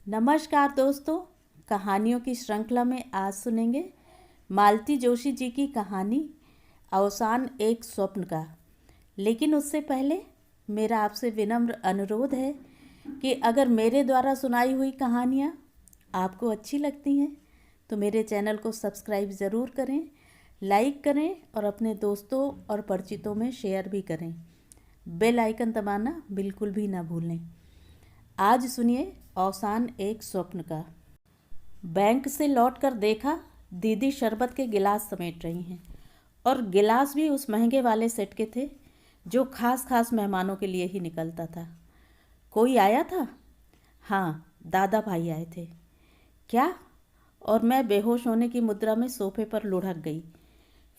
नमस्कार दोस्तों, कहानियों की श्रृंखला में आज सुनेंगे मालती जोशी जी की कहानी अवसान एक स्वप्न का। लेकिन उससे पहले मेरा आपसे विनम्र अनुरोध है कि अगर मेरे द्वारा सुनाई हुई कहानियाँ आपको अच्छी लगती हैं तो मेरे चैनल को सब्सक्राइब ज़रूर करें, लाइक करें और अपने दोस्तों और परिचितों में शेयर भी करें। बेल आइकन दबाना बिल्कुल भी ना भूलें। आज सुनिए अवसान एक स्वप्न का। बैंक से लौटकर देखा दीदी शरबत के गिलास समेट रही हैं और गिलास भी उस महंगे वाले सेट के थे जो खास मेहमानों के लिए ही निकलता था। कोई आया था? हाँ, दादा भाई आए थे। क्या? और मैं बेहोश होने की मुद्रा में सोफे पर लुढ़क गई।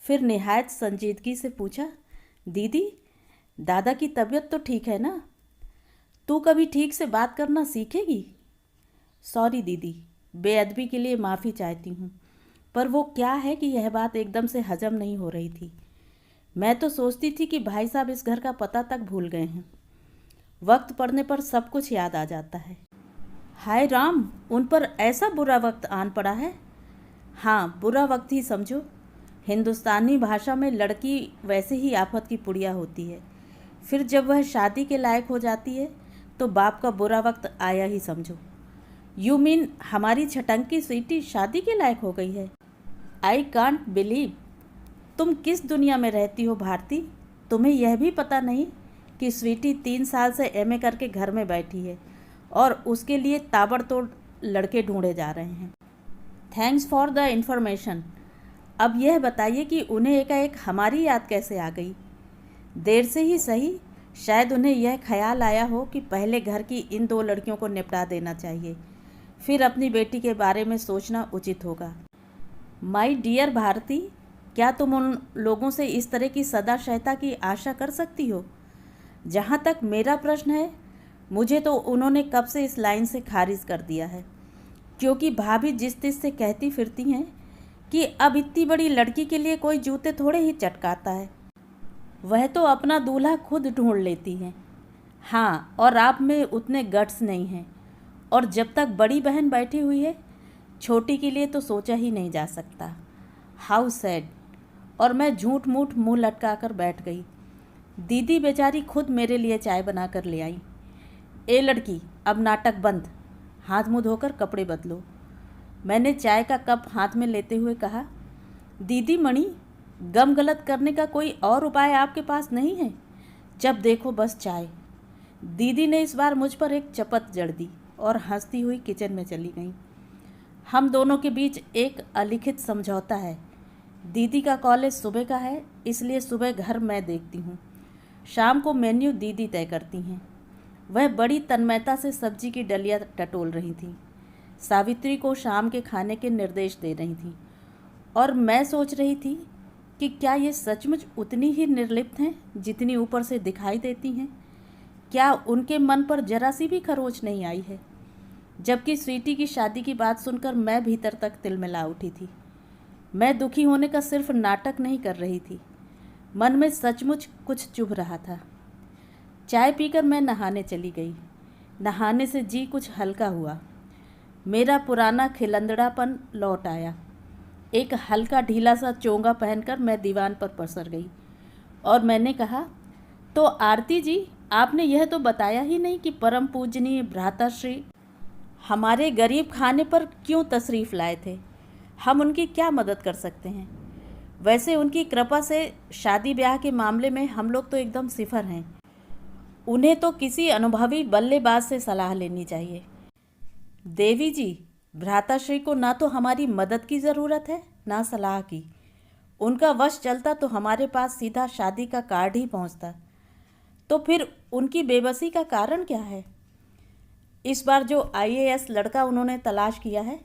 फिर निहायत संजीदगी से पूछा, दीदी, दादा की तबीयत तो ठीक है ना? तू कभी ठीक से बात करना सीखेगी? सॉरी दीदी, बेअदबी के लिए माफ़ी चाहती हूँ, पर वो क्या है कि यह बात एकदम से हजम नहीं हो रही थी। मैं तो सोचती थी कि भाई साहब इस घर का पता तक भूल गए हैं। वक्त पड़ने पर सब कुछ याद आ जाता है। हाय राम, उन पर ऐसा बुरा वक्त आन पड़ा है। हाँ, बुरा वक्त ही समझो। हिंदुस्तानी भाषा में लड़की वैसे ही आफत की पुड़िया होती है। फिर जब वह शादी के लायक हो जाती है तो बाप का बुरा वक्त आया ही समझो। यू मीन हमारी छटंकी स्वीटी शादी के लायक हो गई है? I can't believe. तुम किस दुनिया में रहती हो भारती? तुम्हें यह भी पता नहीं कि स्वीटी 3 साल से एमए करके घर में बैठी है और उसके लिए ताबड़तोड़ लड़के ढूंढे जा रहे हैं। Thanks for the information. अब यह बताइए कि उन्हें एकाएक हमारी याद कैसे आ गई? देर से ही सही, शायद उन्हें यह ख्याल आया हो कि पहले घर की इन 2 लड़कियों को निपटा देना चाहिए, फिर अपनी बेटी के बारे में सोचना उचित होगा। माय डियर भारती, क्या तुम उन लोगों से इस तरह की सदा सहायता की आशा कर सकती हो? जहाँ तक मेरा प्रश्न है, मुझे तो उन्होंने कब से इस लाइन से खारिज कर दिया है, क्योंकि भाभी जिस तिस से कहती फिरती हैं कि अब इतनी बड़ी लड़की के लिए कोई जूते थोड़े ही चटकाता है। वह तो अपना दूल्हा खुद ढूंढ लेती हैं। हाँ, और आप में उतने गट्स नहीं हैं, और जब तक बड़ी बहन बैठी हुई है, छोटी के लिए तो सोचा ही नहीं जा सकता। How sad. और मैं झूठ मूठ मुँह लटका कर बैठ गई। दीदी बेचारी खुद मेरे लिए चाय बना कर ले आई। ए लड़की, अब नाटक बंद, हाथ मुँह धोकर कपड़े बदलो। मैंने चाय का कप हाथ में लेते हुए कहा, दीदी मणि, गम गलत करने का कोई और उपाय आपके पास नहीं है? जब देखो बस चाय। दीदी ने इस बार मुझ पर एक चपत जड़ दी और हंसती हुई किचन में चली गई। हम दोनों के बीच एक अलिखित समझौता है। दीदी का कॉलेज सुबह का है, इसलिए सुबह घर मैं देखती हूँ। शाम को मेन्यू दीदी तय करती हैं। वह बड़ी तन्मयता से सब्जी की डलिया टटोल रही थी, सावित्री को शाम के खाने के निर्देश दे रही थी, और मैं सोच रही थी कि क्या ये सचमुच उतनी ही निर्लिप्त हैं जितनी ऊपर से दिखाई देती हैं? क्या उनके मन पर जरा सी भी खरोच नहीं आई है? जबकि स्वीटी की शादी की बात सुनकर मैं भीतर तक तिलमिला उठी थी। मैं दुखी होने का सिर्फ नाटक नहीं कर रही थी, मन में सचमुच कुछ चुभ रहा था। चाय पीकर मैं नहाने चली गई। नहाने से जी कुछ हल्का हुआ। मेरा पुराना खिलंदड़ापन लौट आया। एक हल्का ढीला सा चोंगा पहनकर मैं दीवान पर पसर गई और मैंने कहा, तो आरती जी, आपने यह तो बताया ही नहीं कि परम पूजनीय भ्राताश्री हमारे गरीब खाने पर क्यों तशरीफ़ लाए थे। हम उनकी क्या मदद कर सकते हैं? वैसे उनकी कृपा से शादी ब्याह के मामले में हम लोग तो एकदम सिफर हैं। उन्हें तो किसी अनुभवी बल्लेबाज से सलाह लेनी चाहिए। देवी जी, भ्राताश्री को ना तो हमारी मदद की ज़रूरत है ना सलाह की। उनका वश चलता तो हमारे पास सीधा शादी का कार्ड ही पहुंचता। तो फिर उनकी बेबसी का कारण क्या है? इस बार जो आईएएस लड़का उन्होंने तलाश किया है,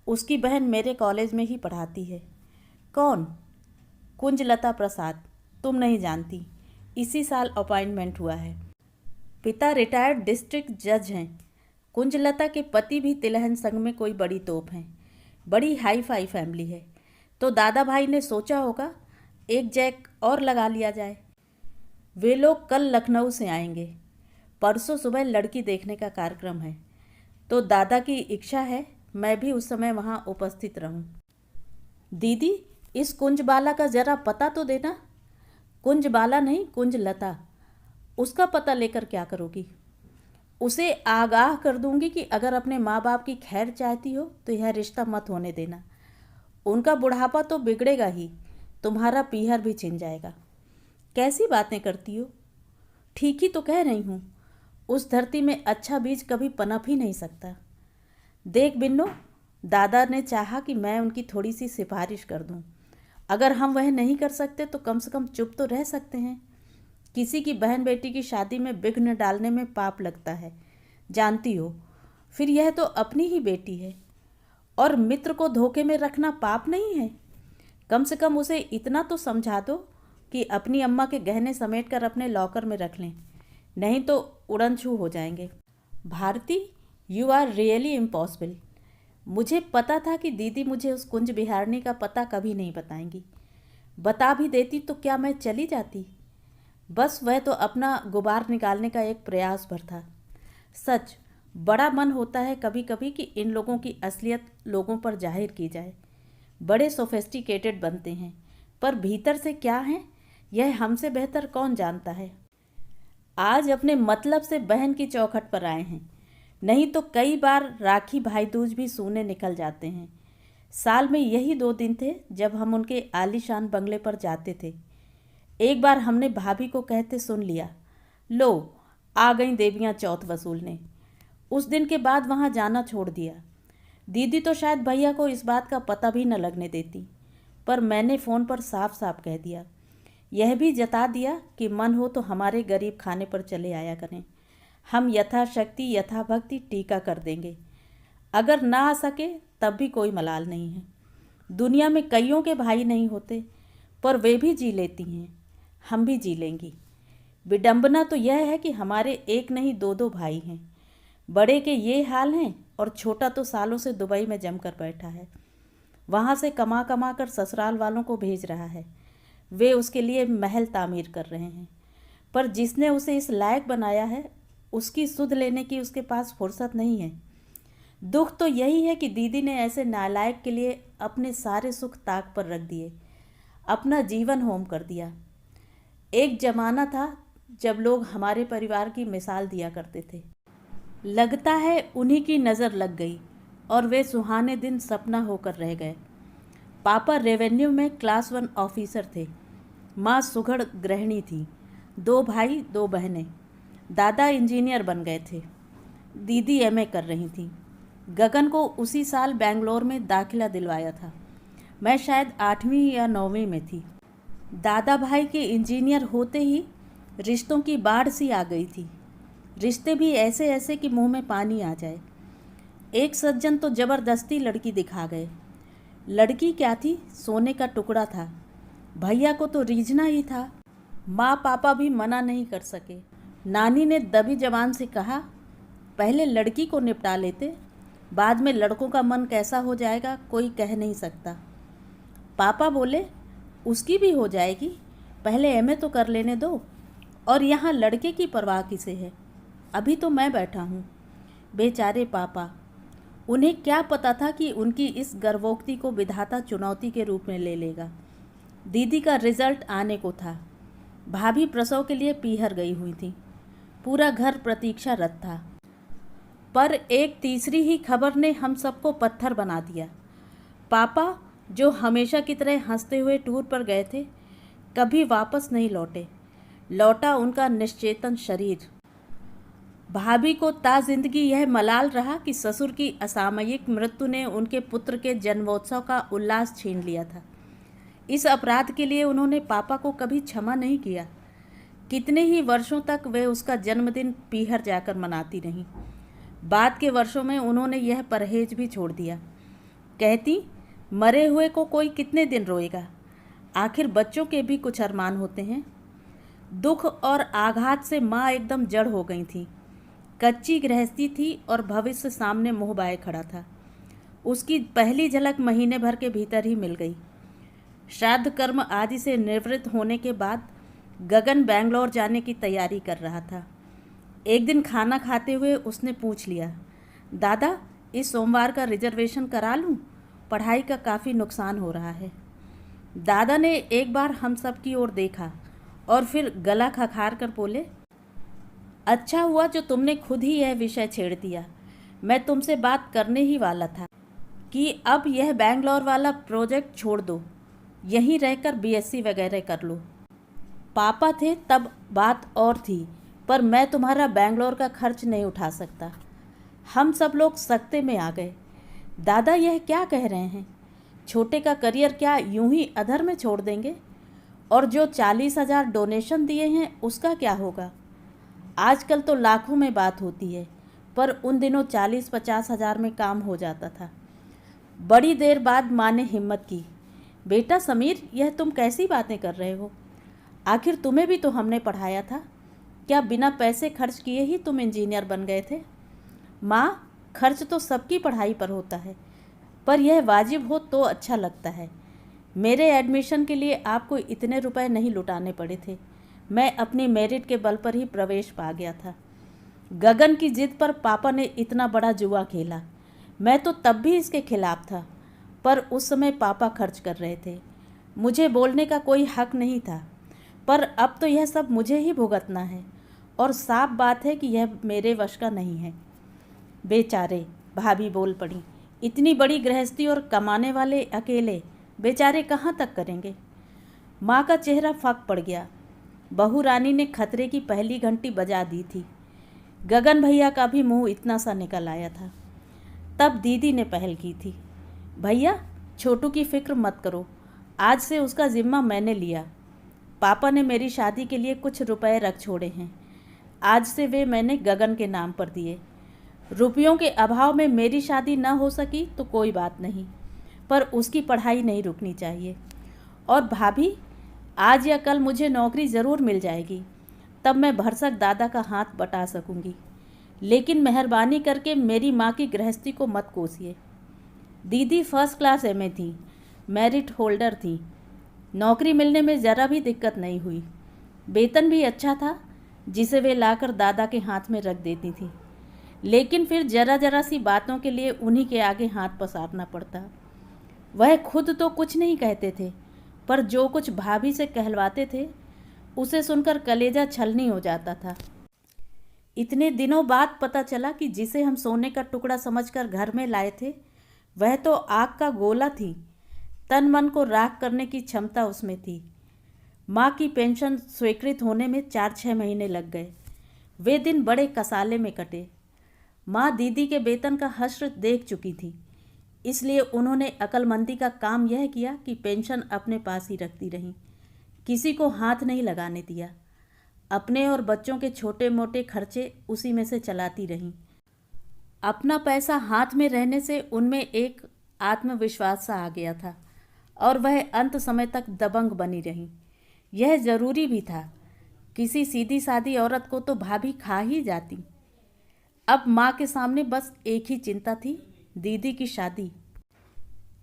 उसकी बहन मेरे कॉलेज में ही पढ़ाती है। कौन? कुंजलता प्रसाद। तुम नहीं जानती, इसी साल अपॉइंटमेंट हुआ है। पिता रिटायर्ड डिस्ट्रिक्ट जज हैं। कुंजलता के पति भी तिलहन संघ में कोई बड़ी तोप हैं। बड़ी हाई फाई फैमिली है। तो दादा भाई ने सोचा होगा एक जैक और लगा लिया जाए। वे लोग कल लखनऊ से आएंगे। परसों सुबह लड़की देखने का कार्यक्रम है। तो दादा की इच्छा है मैं भी उस समय वहाँ उपस्थित रहूं। दीदी, इस कुंजबाला का जरा पता तो देना। कुंजबाला नहीं, कुंजलता। उसका पता लेकर क्या करोगी? उसे आगाह कर दूंगी कि अगर अपने माँ बाप की खैर चाहती हो तो यह रिश्ता मत होने देना। उनका बुढ़ापा तो बिगड़ेगा ही, तुम्हारा पीहर भी छिन जाएगा। कैसी बातें करती हो? ठीक ही तो कह रही हूँ। उस धरती में अच्छा बीज कभी पनप ही नहीं सकता। देख बिन्नो, दादा ने चाहा कि मैं उनकी थोड़ी सी सिफारिश कर दूं। अगर हम वह नहीं कर सकते तो कम से कम चुप तो रह सकते हैं। किसी की बहन बेटी की शादी में विघ्न डालने में पाप लगता है, जानती हो। फिर यह तो अपनी ही बेटी है, और मित्र को धोखे में रखना पाप नहीं है। कम से कम उसे इतना तो समझा दो कि अपनी अम्मा के गहने समेट कर अपने लॉकर में रख लें, नहीं तो उड़न छू हो जाएंगे। Bharti, you are really impossible. मुझे पता था कि दीदी मुझे उस कुंज बिहारनी का पता कभी नहीं बताएंगी। बता भी देती तो क्या मैं चली जाती? बस वह तो अपना गुबार निकालने का एक प्रयास भर था। सच, बड़ा मन होता है कभी कभी कि इन लोगों की असलियत लोगों पर जाहिर की जाए। बड़े सोफिस्टिकेटेड बनते हैं, पर भीतर से क्या हैं यह हमसे बेहतर कौन जानता है। आज अपने मतलब से बहन की चौखट पर आए हैं, नहीं तो कई बार राखी भाई दूज भी सूने निकल जाते हैं। साल में यही 2 दिन थे जब हम उनके आलीशान बंगले पर जाते थे। एक बार हमने भाभी को कहते सुन लिया, लो आ गई देवियाँ चौथ वसूलने। उस दिन के बाद वहाँ जाना छोड़ दिया। दीदी तो शायद भैया को इस बात का पता भी न लगने देती, पर मैंने फ़ोन पर साफ साफ कह दिया। यह भी जता दिया कि मन हो तो हमारे गरीब खाने पर चले आया करें। हम यथाशक्ति यथाभक्ति टीका कर देंगे। अगर ना आ सके तब भी कोई मलाल नहीं है। दुनिया में कईयों के भाई नहीं होते, पर वे भी जी लेती हैं, हम भी जी लेंगी। विडंबना तो यह है कि हमारे एक नहीं 2 भाई हैं। बड़े के ये हाल हैं और छोटा तो सालों से दुबई में जमकर बैठा है। वहाँ से कमा कमा कर ससुराल वालों को भेज रहा है। वे उसके लिए महल तामीर कर रहे हैं, पर जिसने उसे इस लायक बनाया है उसकी सुध लेने की उसके पास फुर्सत नहीं है। दुख तो यही है कि दीदी ने ऐसे नालायक के लिए अपने सारे सुख ताक पर रख दिए, अपना जीवन होम कर दिया। एक जमाना था जब लोग हमारे परिवार की मिसाल दिया करते थे। लगता है उन्हीं की नज़र लग गई और वे सुहाने दिन सपना होकर रह गए। पापा रेवेन्यू में क्लास 1 ऑफिसर थे, माँ सुघड़ गृहिणी थी, 2 भाई 2 बहनें। दादा इंजीनियर बन गए थे, दीदी एमए कर रही थी। गगन को उसी साल बेंगलोर में दाखिला दिलवाया था। मैं शायद 8वीं या 9वीं में थी। दादा भाई के इंजीनियर होते ही रिश्तों की बाढ़ सी आ गई थी। रिश्ते भी ऐसे ऐसे कि मुंह में पानी आ जाए। एक सज्जन तो ज़बरदस्ती लड़की दिखा गए। लड़की क्या थी, सोने का टुकड़ा था। भैया को तो रीझना ही था। माँ पापा भी मना नहीं कर सके। नानी ने दबी जबान से कहा, पहले लड़की को निपटा लेते, बाद में लड़कों का मन कैसा हो जाएगा कोई कह नहीं सकता। पापा बोले, उसकी भी हो जाएगी, पहले एमए तो कर लेने दो, और यहाँ लड़के की परवाह किसे है, अभी तो मैं बैठा हूँ। बेचारे पापा, उन्हें क्या पता था कि उनकी इस गर्वोक्ति को विधाता चुनौती के रूप में ले लेगा। दीदी का रिजल्ट आने को था। भाभी प्रसव के लिए पीहर गई हुई थी। पूरा घर प्रतीक्षारत था, पर एक तीसरी ही खबर ने हम सबको पत्थर बना दिया। पापा, जो हमेशा की तरह हंसते हुए टूर पर गए थे, कभी वापस नहीं लौटे। लौटा उनका निश्चेतन शरीर। भाभी को ताज़िंदगी यह मलाल रहा कि ससुर की असामयिक मृत्यु ने उनके पुत्र के जन्मोत्सव का उल्लास छीन लिया था। इस अपराध के लिए उन्होंने पापा को कभी क्षमा नहीं किया। कितने ही वर्षों तक वे उसका जन्मदिन पीहर जाकर मनाती रहीं। बाद के वर्षों में उन्होंने यह परहेज भी छोड़ दिया। कहती, मरे हुए को कोई कितने दिन रोएगा, आखिर बच्चों के भी कुछ अरमान होते हैं। दुख और आघात से माँ एकदम जड़ हो गई थी। कच्ची गृहस्थी थी और भविष्य सामने मुँह बाए खड़ा था। उसकी पहली झलक महीने भर के भीतर ही मिल गई। श्राद्ध कर्म आदि से निवृत्त होने के बाद गगन बेंगलोर जाने की तैयारी कर रहा था। एक दिन खाना खाते हुए उसने पूछ लिया, दादा, इस सोमवार का रिजर्वेशन करा लूँ? पढ़ाई का काफ़ी नुकसान हो रहा है। दादा ने एक बार हम सब की ओर देखा और फिर गला खखार कर बोले, अच्छा हुआ जो तुमने खुद ही यह विषय छेड़ दिया। मैं तुमसे बात करने ही वाला था कि अब यह बैंगलोर वाला प्रोजेक्ट छोड़ दो, यहीं रहकर बीएससी वगैरह कर लो। पापा थे तब बात और थी, पर मैं तुम्हारा बैंगलोर का खर्च नहीं उठा सकता। हम सब लोग सकते में आ गए। दादा यह क्या कह रहे हैं? छोटे का करियर क्या यूं ही अधर में छोड़ देंगे? और जो 40,000 डोनेशन दिए हैं उसका क्या होगा? आजकल तो लाखों में बात होती है, पर उन दिनों 40-50 हज़ार में काम हो जाता था। बड़ी देर बाद माँ ने हिम्मत की, बेटा समीर, यह तुम कैसी बातें कर रहे हो? आखिर तुम्हें भी तो हमने पढ़ाया था। क्या बिना पैसे खर्च किए ही तुम इंजीनियर बन गए थे? माँ, खर्च तो सबकी पढ़ाई पर होता है, पर यह वाजिब हो तो अच्छा लगता है। मेरे एडमिशन के लिए आपको इतने रुपए नहीं लुटाने पड़े थे। मैं अपनी मेरिट के बल पर ही प्रवेश पा गया था। गगन की जिद पर पापा ने इतना बड़ा जुआ खेला। मैं तो तब भी इसके खिलाफ था, पर उस समय पापा खर्च कर रहे थे। मुझे बोलने का कोई हक नहीं था, पर अब तो यह सब मुझे ही भुगतना है और साफ बात है कि यह मेरे वश का नहीं है। बेचारे, भाभी बोल पड़ी, इतनी बड़ी गृहस्थी और कमाने वाले अकेले, बेचारे कहाँ तक करेंगे? माँ का चेहरा फक पड़ गया। बहू रानी ने खतरे की पहली घंटी बजा दी थी। गगन भैया का भी मुंह इतना सा निकल आया था। तब दीदी ने पहल की थी, भैया छोटू की फिक्र मत करो, आज से उसका जिम्मा मैंने लिया। पापा ने मेरी शादी के लिए कुछ रुपए रख छोड़े हैं, आज से वे मैंने गगन के नाम पर दिए। रुपयों के अभाव में मेरी शादी न हो सकी तो कोई बात नहीं, पर उसकी पढ़ाई नहीं रुकनी चाहिए। और भाभी, आज या कल मुझे नौकरी ज़रूर मिल जाएगी, तब मैं भरसक दादा का हाथ बटा सकूंगी। लेकिन मेहरबानी करके मेरी माँ की गृहस्थी को मत कोसिए। दीदी फर्स्ट क्लास एमए थी, मेरिट होल्डर थी। नौकरी मिलने में ज़रा भी दिक्कत नहीं हुई। वेतन भी अच्छा था, जिसे वे लाकर दादा के हाथ में रख देती थी। लेकिन फिर जरा जरा सी बातों के लिए उन्हीं के आगे हाथ पसारना पड़ता। वह खुद तो कुछ नहीं कहते थे, पर जो कुछ भाभी से कहलवाते थे उसे सुनकर कलेजा छलनी हो जाता था। इतने दिनों बाद पता चला कि जिसे हम सोने का टुकड़ा समझकर घर में लाए थे वह तो आग का गोला थी। तन मन को राख करने की क्षमता उसमें थी। माँ की पेंशन स्वीकृत होने में 4-6 महीने लग गए। वे दिन बड़े कसाले में कटे। माँ दीदी के वेतन का हश्र देख चुकी थी, इसलिए उन्होंने अक्लमंदी का काम यह किया कि पेंशन अपने पास ही रखती रहीं, किसी को हाथ नहीं लगाने दिया। अपने और बच्चों के छोटे मोटे खर्चे उसी में से चलाती रहीं। अपना पैसा हाथ में रहने से उनमें एक आत्मविश्वास सा आ गया था और वह अंत समय तक दबंग बनी रहीं। यह ज़रूरी भी था, किसी सीधी सादी औरत को तो भाभी खा ही जाती। अब माँ के सामने बस एक ही चिंता थी, दीदी की शादी।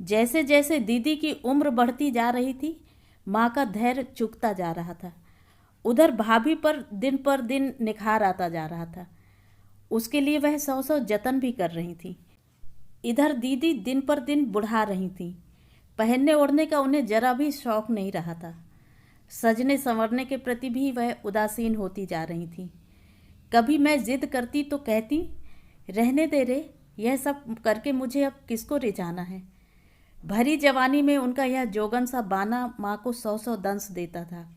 जैसे जैसे दीदी की उम्र बढ़ती जा रही थी, माँ का धैर्य चुकता जा रहा था। उधर भाभी पर दिन निखार आता जा रहा था। उसके लिए वह 100 जतन भी कर रही थी। इधर दीदी दिन पर दिन बुढ़ा रही थी। पहनने ओढ़ने का उन्हें जरा भी शौक नहीं रहा था। सजने संवरने के प्रति भी वह उदासीन होती जा रही थी। कभी मैं जिद करती तो कहती, रहने दे रे, यह सब करके मुझे अब किसको रिझाना है। भरी जवानी में उनका यह जोगन सा बाना माँ को 100 दंश देता था।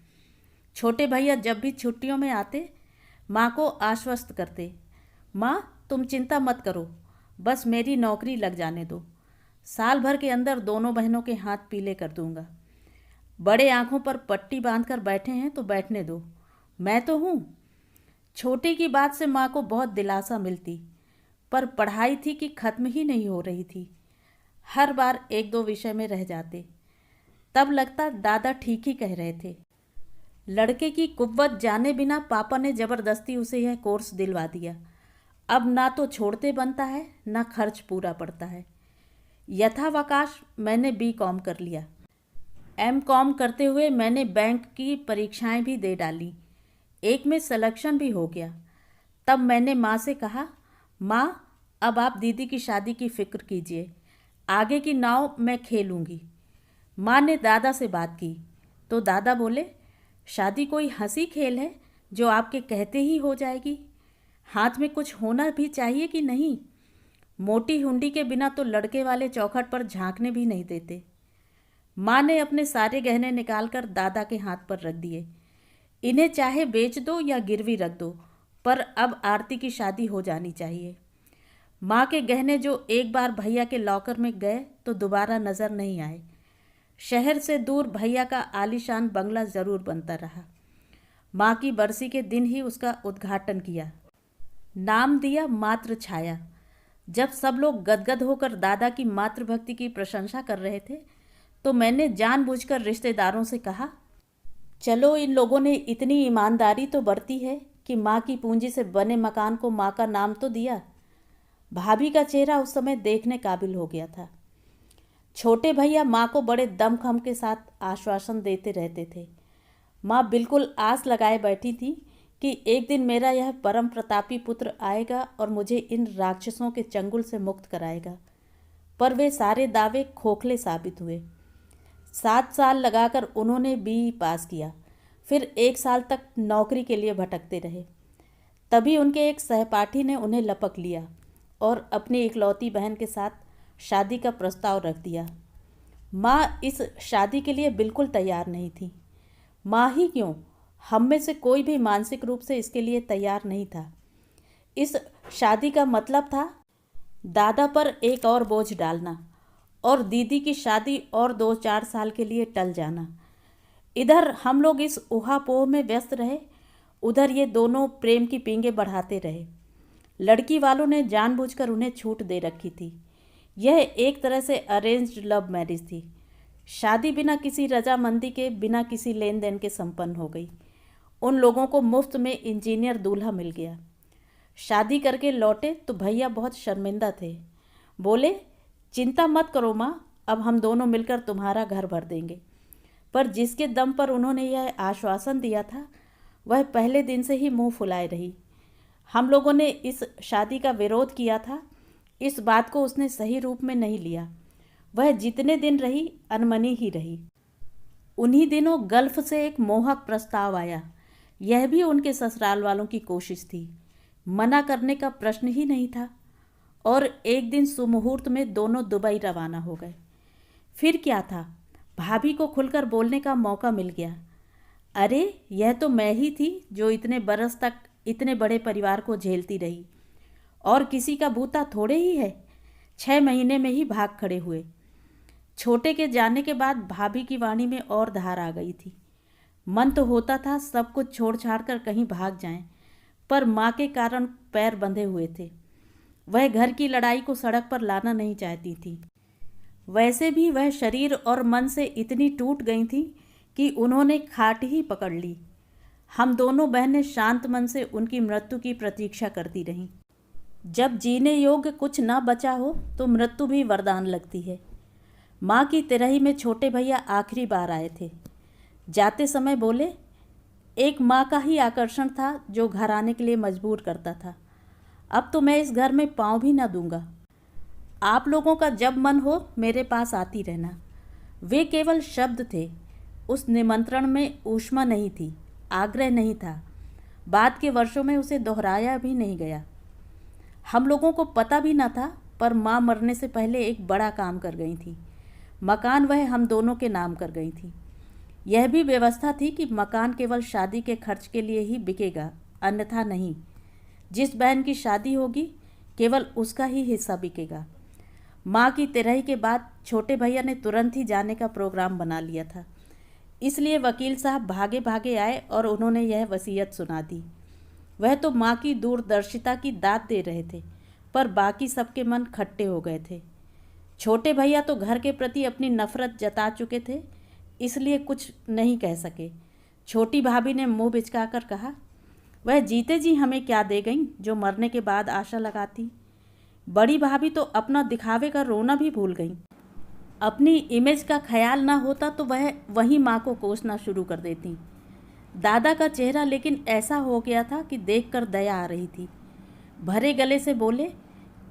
छोटे भैया जब भी छुट्टियों में आते माँ को आश्वस्त करते, माँ तुम चिंता मत करो, बस मेरी नौकरी लग जाने दो, साल भर के अंदर दोनों बहनों के हाथ पीले कर दूंगा। बड़े आंखों पर पट्टी बांधकर बैठे हैं तो बैठने दो, मैं तो हूँ। छोटी की बात से माँ को बहुत दिलासा मिलती, पर पढ़ाई थी कि खत्म ही नहीं हो रही थी। हर बार 1-2 विषय में रह जाते। तब लगता दादा ठीक ही कह रहे थे। लड़के की कुव्वत जाने बिना पापा ने ज़बरदस्ती उसे यह कोर्स दिलवा दिया। अब ना तो छोड़ते बनता है, ना खर्च पूरा पड़ता है। यथावकाश मैंने बीकॉम कर लिया। एमकॉम करते हुए मैंने बैंक की परीक्षाएं भी दे डाली। एक में सिलेक्शन भी हो गया। तब मैंने माँ से कहा, माँ अब आप दीदी की शादी की फिक्र कीजिए, आगे की नाव मैं खेलूंगी। माँ ने दादा से बात की तो दादा बोले, शादी कोई हंसी खेल है जो आपके कहते ही हो जाएगी? हाथ में कुछ होना भी चाहिए कि नहीं? मोटी हुंडी के बिना तो लड़के वाले चौखट पर झांकने भी नहीं देते। माँ ने अपने सारे गहने निकालकर दादा के हाथ पर रख दिए। इन्हें चाहे बेच दो या गिरवी रख दो, पर अब आरती की शादी हो जानी चाहिए। माँ के गहने जो एक बार भैया के लॉकर में गए तो दोबारा नजर नहीं आए। शहर से दूर भैया का आलीशान बंगला जरूर बनता रहा। माँ की बरसी के दिन ही उसका उद्घाटन किया। नाम दिया मातृ छाया। जब सब लोग गदगद होकर दादा की मातृभक्ति की प्रशंसा कर रहे थे तो मैंने जानबूझकर रिश्तेदारों से कहा, चलो इन लोगों ने इतनी ईमानदारी तो बरती है कि माँ की पूंजी से बने मकान को माँ का नाम तो दिया। भाभी का चेहरा उस समय देखने काबिल हो गया था। छोटे भैया माँ को बड़े दमखम के साथ आश्वासन देते रहते थे। माँ बिल्कुल आस लगाए बैठी थी कि एक दिन मेरा यह परम प्रतापी पुत्र आएगा और मुझे इन राक्षसों के चंगुल से मुक्त कराएगा। पर वे सारे दावे खोखले साबित हुए। 7 साल लगाकर उन्होंने BE पास किया, फिर 1 साल तक नौकरी के लिए भटकते रहे। तभी उनके एक सहपाठी ने उन्हें लपक लिया और अपनी इकलौती बहन के साथ शादी का प्रस्ताव रख दिया। माँ इस शादी के लिए बिल्कुल तैयार नहीं थी। माँ ही क्यों, हम में से कोई भी मानसिक रूप से इसके लिए तैयार नहीं था। इस शादी का मतलब था दादा पर एक और बोझ डालना और दीदी की शादी और 2-4 साल के लिए टल जाना। इधर हम लोग इस उहापोह में व्यस्त रहे, उधर ये दोनों प्रेम की पींगे बढ़ाते रहे। लड़की वालों ने जानबूझकर उन्हें छूट दे रखी थी। यह एक तरह से अरेंज्ड लव मैरिज थी। शादी बिना किसी रजामंदी के, बिना किसी लेन देन के संपन्न हो गई। उन लोगों को मुफ्त में इंजीनियर दूल्हा मिल गया। शादी करके लौटे तो भैया बहुत शर्मिंदा थे। बोले, चिंता मत करो माँ, अब हम दोनों मिलकर तुम्हारा घर भर देंगे। पर जिसके दम पर उन्होंने यह आश्वासन दिया था वह पहले दिन से ही मुंह फुलाए रही। हम लोगों ने इस शादी का विरोध किया था, इस बात को उसने सही रूप में नहीं लिया। वह जितने दिन रही अनमनी ही रही। उन्हीं दिनों गल्फ से एक मोहक प्रस्ताव आया। यह भी उनके ससुराल वालों की कोशिश थी, मना करने का प्रश्न ही नहीं था। और एक दिन सुमुहूर्त में दोनों दुबई रवाना हो गए। फिर क्या था, भाभी को खुलकर बोलने का मौका मिल गया। अरे यह तो मैं ही थी जो इतने बरस तक इतने बड़े परिवार को झेलती रही, और किसी का बूता थोड़े ही है। 6 महीने में ही भाग खड़े हुए। छोटे के जाने के बाद भाभी की वाणी में और धार आ गई थी। मन तो होता था सब कुछ छोड़ छाड़ कर कहीं भाग जाएं, पर माँ के कारण पैर बंधे हुए थे। वह घर की लड़ाई को सड़क पर लाना नहीं चाहती थी। वैसे भी वह शरीर और मन से इतनी टूट गई थी कि उन्होंने खाट ही पकड़ ली। हम दोनों बहनें शांत मन से उनकी मृत्यु की प्रतीक्षा करती रहीं। जब जीने योग्य कुछ ना बचा हो तो मृत्यु भी वरदान लगती है। माँ की तिरही में छोटे भैया आखिरी बार आए थे। जाते समय बोले, एक माँ का ही आकर्षण था जो घर आने के लिए मजबूर करता था। अब तो मैं इस घर में पाँव भी ना दूंगा। आप लोगों का जब मन हो मेरे पास आती रहना। वे केवल शब्द थे। उस निमंत्रण में ऊष्मा नहीं थी, आग्रह नहीं था। बाद के वर्षों में उसे दोहराया भी नहीं गया। हम लोगों को पता भी न था, पर माँ मरने से पहले एक बड़ा काम कर गई थी। मकान वह हम दोनों के नाम कर गई थी। यह भी व्यवस्था थी कि मकान केवल शादी के खर्च के लिए ही बिकेगा, अन्यथा नहीं। जिस बहन की शादी होगी केवल उसका ही हिस्सा बिकेगा। माँ की तिरही के बाद छोटे भैया ने तुरंत ही जाने का प्रोग्राम बना लिया था। इसलिए वकील साहब भागे भागे आए और उन्होंने यह वसीयत सुना दी। वह तो माँ की दूरदर्शिता की दाद दे रहे थे, पर बाकी सबके मन खट्टे हो गए थे। छोटे भैया तो घर के प्रति अपनी नफरत जता चुके थे, इसलिए कुछ नहीं कह सके। छोटी भाभी ने मुंह बिचकाकर कहा, वह जीते जी हमें क्या दे गईं जो मरने के बाद आशा लगाती। बड़ी भाभी तो अपना दिखावे का रोना भी भूल गईं। अपनी इमेज का ख्याल ना होता तो वह वहीं माँ को कोसना शुरू कर देती। दादा का चेहरा लेकिन ऐसा हो गया था कि देखकर दया आ रही थी। भरे गले से बोले,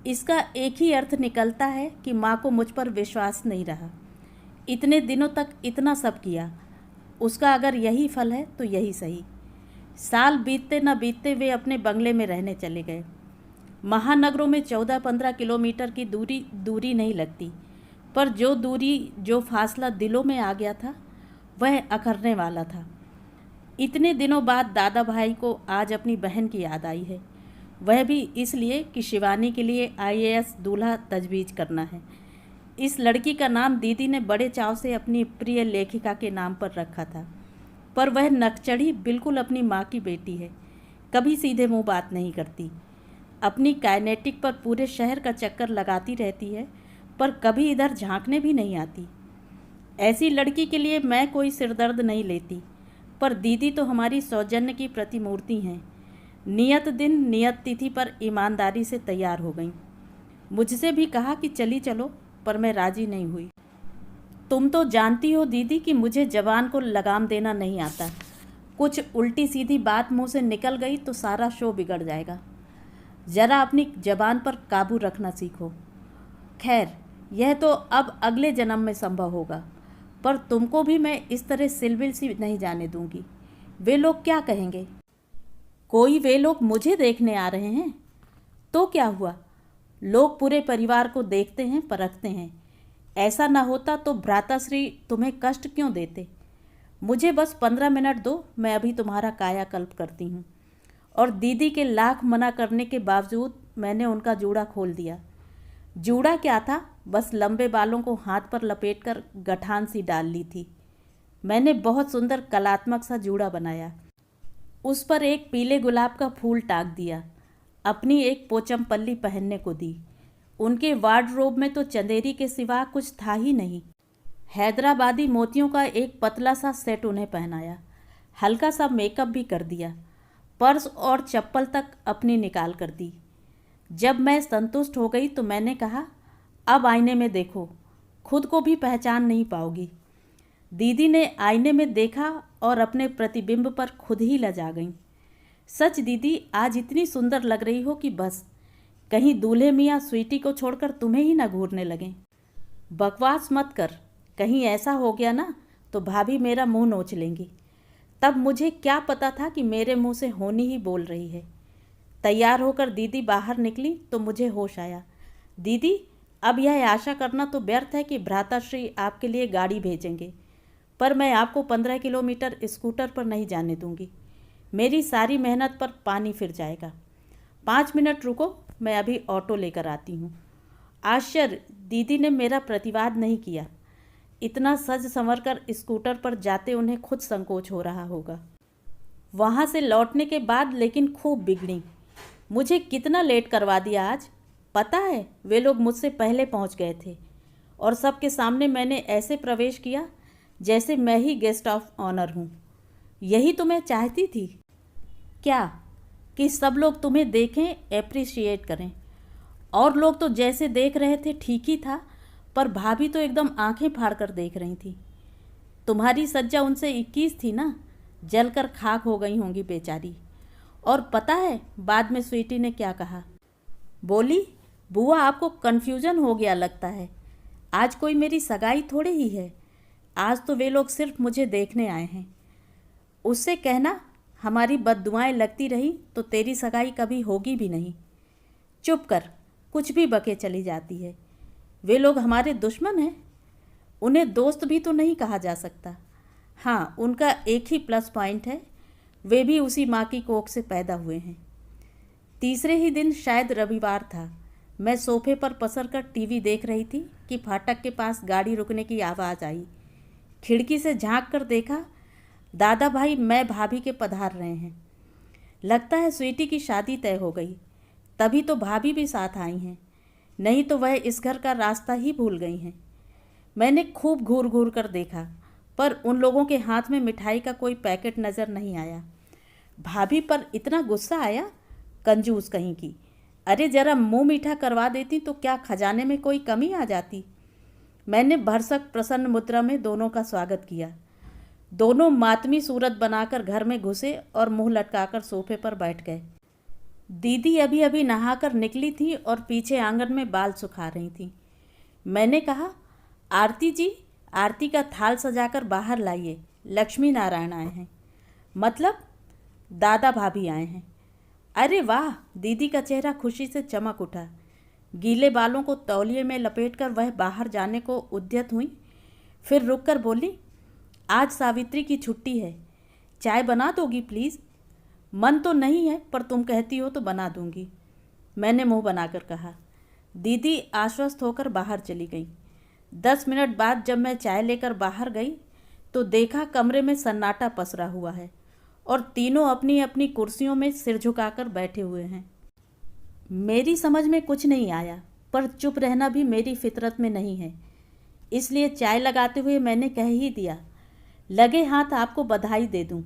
इसका एक ही अर्थ निकलता है कि माँ को मुझ पर विश्वास नहीं रहा। इतने दिनों तक इतना सब किया, उसका अगर यही फल है तो यही सही। साल बीतते न बीतते वे अपने बंगले में रहने चले गए। महानगरों में 14-15 किलोमीटर की दूरी नहीं लगती, पर जो फासला दिलों में आ गया था वह अखरने वाला था। इतने दिनों बाद दादा भाई को आज अपनी बहन की याद आई है, वह भी इसलिए कि शिवानी के लिए आईएएस दूल्हा तजवीज़ करना है। इस लड़की का नाम दीदी ने बड़े चाव से अपनी प्रिय लेखिका के नाम पर रखा था, पर वह नकचढ़ी बिल्कुल अपनी माँ की बेटी है, कभी सीधे मुंह बात नहीं करती। अपनी काइनेटिक पर पूरे शहर का चक्कर लगाती रहती है, पर कभी इधर झांकने भी नहीं आती। ऐसी लड़की के लिए मैं कोई सिरदर्द नहीं लेती, पर दीदी तो हमारी सौजन्य की प्रतिमूर्ति हैं। नियत दिन नियत तिथि पर ईमानदारी से तैयार हो गईं। मुझसे भी कहा कि चली चलो, पर मैं राजी नहीं हुई। तुम तो जानती हो दीदी कि मुझे जबान को लगाम देना नहीं आता। कुछ उल्टी सीधी बात मुंह से निकल गई तो सारा शो बिगड़ जाएगा। ज़रा अपनी जबान पर काबू रखना सीखो। खैर, यह तो अब अगले जन्म में संभव होगा, पर तुमको भी मैं इस तरह सिलबिल सी नहीं जाने दूंगी। वे लोग क्या कहेंगे? कोई वे लोग मुझे देखने आ रहे हैं तो क्या हुआ? लोग पूरे परिवार को देखते हैं, परखते हैं। ऐसा न होता तो भ्राताश्री तुम्हें कष्ट क्यों देते? मुझे बस 15 मिनट दो, मैं अभी तुम्हारा कायाकल्प करती हूँ। और दीदी के लाख मना करने के बावजूद मैंने उनका जूड़ा खोल दिया। जूड़ा क्या था, बस लंबे बालों को हाथ पर लपेटकर गठान सी डाल ली थी। मैंने बहुत सुंदर कलात्मक सा जूड़ा बनाया। उस पर एक पीले गुलाब का फूल टाँक दिया। अपनी एक पोचमपल्ली पहनने को दी। उनके वार्डरोब में तो चंदेरी के सिवा कुछ था ही नहीं। हैदराबादी मोतियों का एक पतला सा सेट उन्हें पहनाया। हल्का सा मेकअप भी कर दिया। पर्स और चप्पल तक अपनी निकाल कर दी। जब मैं संतुष्ट हो गई तो मैंने कहा, अब आईने में देखो, खुद को भी पहचान नहीं पाओगी। दीदी ने आईने में देखा और अपने प्रतिबिंब पर खुद ही लजा गईं। सच दीदी, आज इतनी सुंदर लग रही हो कि बस कहीं दूल्हे मियाँ स्वीटी को छोड़कर तुम्हें ही ना घूरने लगें। बकवास मत कर, कहीं ऐसा हो गया ना तो भाभी मेरा मुंह नोच लेंगी। तब मुझे क्या पता था कि मेरे मुंह से होनी ही बोल रही है। तैयार होकर दीदी बाहर निकली तो मुझे होश आया। दीदी, अब यह आशा करना तो व्यर्थ है कि भ्राताश्री आपके लिए गाड़ी भेजेंगे, पर मैं आपको 15 किलोमीटर स्कूटर पर नहीं जाने दूंगी। मेरी सारी मेहनत पर पानी फिर जाएगा। 5 मिनट रुको, मैं अभी ऑटो लेकर आती हूँ। आश्चर्य, दीदी ने मेरा प्रतिवाद नहीं किया। इतना सज संवर कर स्कूटर पर जाते उन्हें खुद संकोच हो रहा होगा। वहाँ से लौटने के बाद लेकिन खूब बिगड़ी। मुझे कितना लेट करवा दिया आज। पता है, वे लोग मुझसे पहले पहुँच गए थे और सबके सामने मैंने ऐसे प्रवेश किया जैसे मैं ही गेस्ट ऑफ ऑनर हूँ। यही तो मैं चाहती थी। क्या कि सब लोग तुम्हें देखें, एप्रिशिएट करें। और लोग तो जैसे देख रहे थे ठीक ही था, पर भाभी तो एकदम आंखें फाड़ कर देख रही थी। तुम्हारी सज्जा उनसे 21 थी ना, जलकर खाक हो गई होंगी बेचारी। और पता है बाद में स्वीटी ने क्या कहा? बोली, बुआ आपको कन्फ्यूजन हो गया लगता है। आज कोई मेरी सगाई थोड़ी ही है, आज तो वे लोग सिर्फ मुझे देखने आए हैं। उससे कहना हमारी बद्दुआएं लगती रही तो तेरी सगाई कभी होगी भी नहीं। चुप कर, कुछ भी बके चली जाती है। वे लोग हमारे दुश्मन हैं, उन्हें दोस्त भी तो नहीं कहा जा सकता। हाँ, उनका एक ही प्लस पॉइंट है, वे भी उसी माँ की कोख से पैदा हुए हैं। तीसरे ही दिन, शायद रविवार था, मैं सोफे पर पसर कर टीवी देख रही थी कि फाटक के पास गाड़ी रुकने की आवाज़ आई। खिड़की से झांक कर देखा, दादा भाई मैं भाभी के पधार रहे हैं। लगता है स्वीटी की शादी तय हो गई, तभी तो भाभी भी साथ आई हैं, नहीं तो वह इस घर का रास्ता ही भूल गई हैं। मैंने खूब घूर घूर कर देखा, पर उन लोगों के हाथ में मिठाई का कोई पैकेट नज़र नहीं आया। भाभी पर इतना गुस्सा आया, कंजूस कहीं की। अरे जरा मुंह मीठा करवा देती तो क्या खजाने में कोई कमी आ जाती। मैंने भरसक प्रसन्न मुद्रा में दोनों का स्वागत किया। दोनों मातमी सूरत बनाकर घर में घुसे और मुंह लटकाकर सोफे पर बैठ गए। दीदी अभी अभी नहाकर निकली थी और पीछे आंगन में बाल सुखा रही थी। मैंने कहा, आरती जी, आरती का थाल सजाकर बाहर लाइए, लक्ष्मी नारायण आए हैं। मतलब दादा भाभी आए हैं। अरे वाह! दीदी का चेहरा खुशी से चमक उठा। गीले बालों को तौलिए में लपेटकर वह बाहर जाने को उद्यत हुई, फिर रुककर बोली, आज सावित्री की छुट्टी है, चाय बना दोगी प्लीज़? मन तो नहीं है, पर तुम कहती हो तो बना दूंगी, मैंने मुंह बनाकर कहा। दीदी आश्वस्त होकर बाहर चली गई। 10 मिनट बाद जब मैं चाय लेकर बाहर गई तो देखा कमरे में सन्नाटा पसरा हुआ है और तीनों अपनी अपनी कुर्सियों में सिर झुकाकर बैठे हुए हैं। मेरी समझ में कुछ नहीं आया, पर चुप रहना भी मेरी फितरत में नहीं है, इसलिए चाय लगाते हुए मैंने कह ही दिया, लगे हाथ आपको बधाई दे दूं।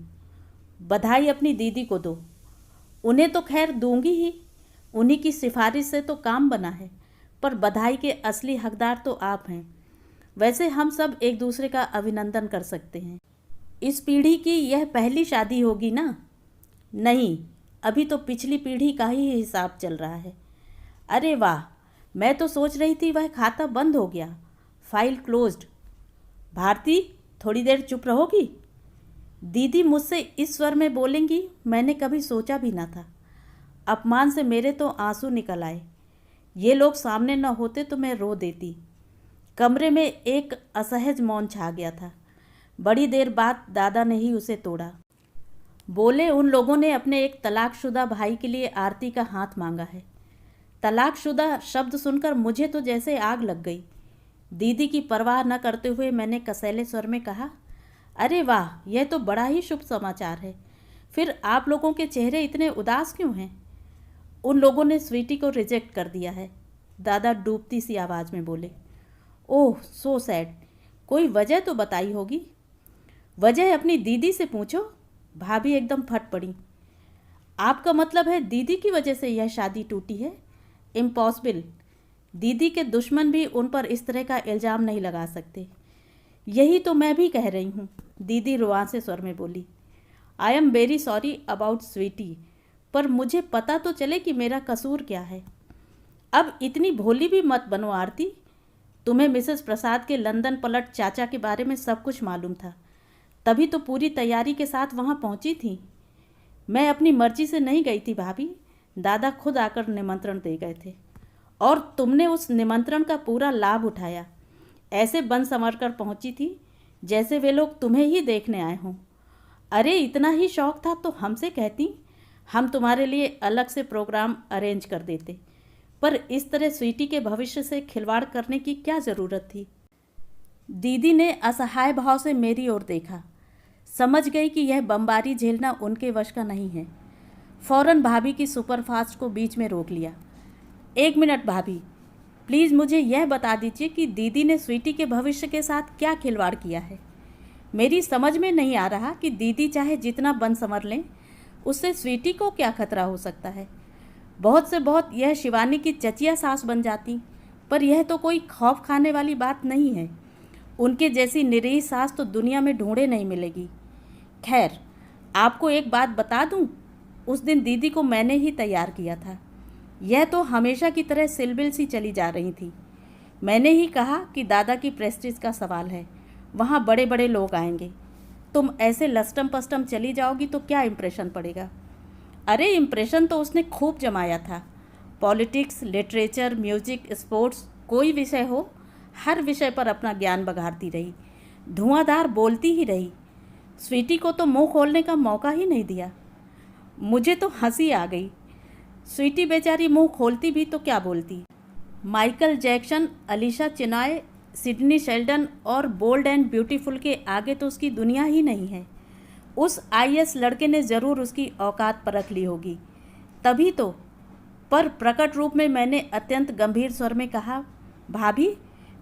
बधाई अपनी दीदी को दो, उन्हें तो खैर दूंगी ही, उन्हीं की सिफारिश से तो काम बना है, पर बधाई के असली हकदार तो आप हैं। वैसे हम सब एक दूसरे का अभिनंदन कर सकते हैं। इस पीढ़ी की यह पहली शादी होगी ना? नहीं, अभी तो पिछली पीढ़ी का ही हिसाब चल रहा है। अरे वाह, मैं तो सोच रही थी वह खाता बंद हो गया, फाइल क्लोज्ड। भारती, थोड़ी देर चुप रहोगी? दीदी मुझसे इस स्वर में बोलेंगी मैंने कभी सोचा भी ना था। अपमान से मेरे तो आंसू निकल आए। ये लोग सामने न होते तो मैं रो देती। कमरे में एक असहज मौन छा गया था। बड़ी देर बाद दादा ने ही उसे तोड़ा। बोले, उन लोगों ने अपने एक तलाकशुदा भाई के लिए आरती का हाथ मांगा है। तलाकशुदा शब्द सुनकर मुझे तो जैसे आग लग गई। दीदी की परवाह न करते हुए मैंने कसैले स्वर में कहा, अरे वाह, यह तो बड़ा ही शुभ समाचार है। फिर आप लोगों के चेहरे इतने उदास क्यों हैं? उन लोगों ने स्वीटी को रिजेक्ट कर दिया है, दादा डूबती सी आवाज़ में बोले। ओह, सो सैड। कोई वजह तो बताई होगी। वजह अपनी दीदी से पूछो, भाभी एकदम फट पड़ी। आपका मतलब है दीदी की वजह से यह शादी टूटी है? इम्पॉसिबल। दीदी के दुश्मन भी उन पर इस तरह का इल्ज़ाम नहीं लगा सकते। यही तो मैं भी कह रही हूँ, दीदी रुआंसे स्वर में बोली। I am very sorry about Sweety, पर मुझे पता तो चले कि मेरा कसूर क्या है। अब इतनी भोली भी मत बनो आरती। तुम्हें मिसेस प्रसाद के लंदन पलट चाचा के बारे में सब कुछ मालूम था, तभी तो पूरी तैयारी के साथ वहाँ पहुँची थी। मैं अपनी मर्जी से नहीं गई थी भाभी, दादा खुद आकर निमंत्रण दे गए थे और तुमने उस निमंत्रण का पूरा लाभ उठाया। ऐसे बन संवर कर पहुँची थी जैसे वे लोग तुम्हें ही देखने आए हों। अरे इतना ही शौक था तो हमसे कहती, हम तुम्हारे लिए अलग से प्रोग्राम अरेंज कर देते, पर इस तरह स्वीटी के भविष्य से खिलवाड़ करने की क्या ज़रूरत थी? दीदी ने असहाय भाव से मेरी ओर देखा। समझ गई कि यह बमबारी झेलना उनके वश का नहीं है। फौरन भाभी की सुपरफास्ट को बीच में रोक लिया। 1 मिनट भाभी, प्लीज़ मुझे यह बता दीजिए कि दीदी ने स्वीटी के भविष्य के साथ क्या खिलवाड़ किया है। मेरी समझ में नहीं आ रहा कि दीदी चाहे जितना बन संवर लें, उससे स्वीटी को क्या खतरा हो सकता है। बहुत से बहुत यह शिवानी की चचिया सास बन जाती, पर यह तो कोई खौफ खाने वाली बात नहीं है। उनके जैसी निरीह सास तो दुनिया में ढूंढे नहीं मिलेगी। खैर, आपको एक बात बता दूं, उस दिन दीदी को मैंने ही तैयार किया था। यह तो हमेशा की तरह सिलबिल सी चली जा रही थी। मैंने ही कहा कि दादा की प्रेस्टीज का सवाल है, वहाँ बड़े बड़े लोग आएंगे। तुम ऐसे लस्टम पस्टम चली जाओगी तो क्या इम्प्रेशन पड़ेगा? अरे इम्प्रेशन तो उसने खूब जमाया था। पॉलिटिक्स, लिटरेचर, म्यूजिक, स्पोर्ट्स, कोई विषय हो, हर विषय पर अपना ज्ञान बघारती रही, धुआंधार बोलती ही रही। स्वीटी को तो मुंह खोलने का मौका ही नहीं दिया। मुझे तो हंसी आ गई। स्वीटी बेचारी मुंह खोलती भी तो क्या बोलती। Michael Jackson, Alisha Chinoy, Sidney Sheldon और बोल्ड एंड ब्यूटीफुल के आगे तो उसकी दुनिया ही नहीं है। उस आईएएस लड़के ने ज़रूर उसकी औकात परख ली होगी, तभी तो। पर प्रकट रूप में मैंने अत्यंत गंभीर स्वर में कहा, भाभी,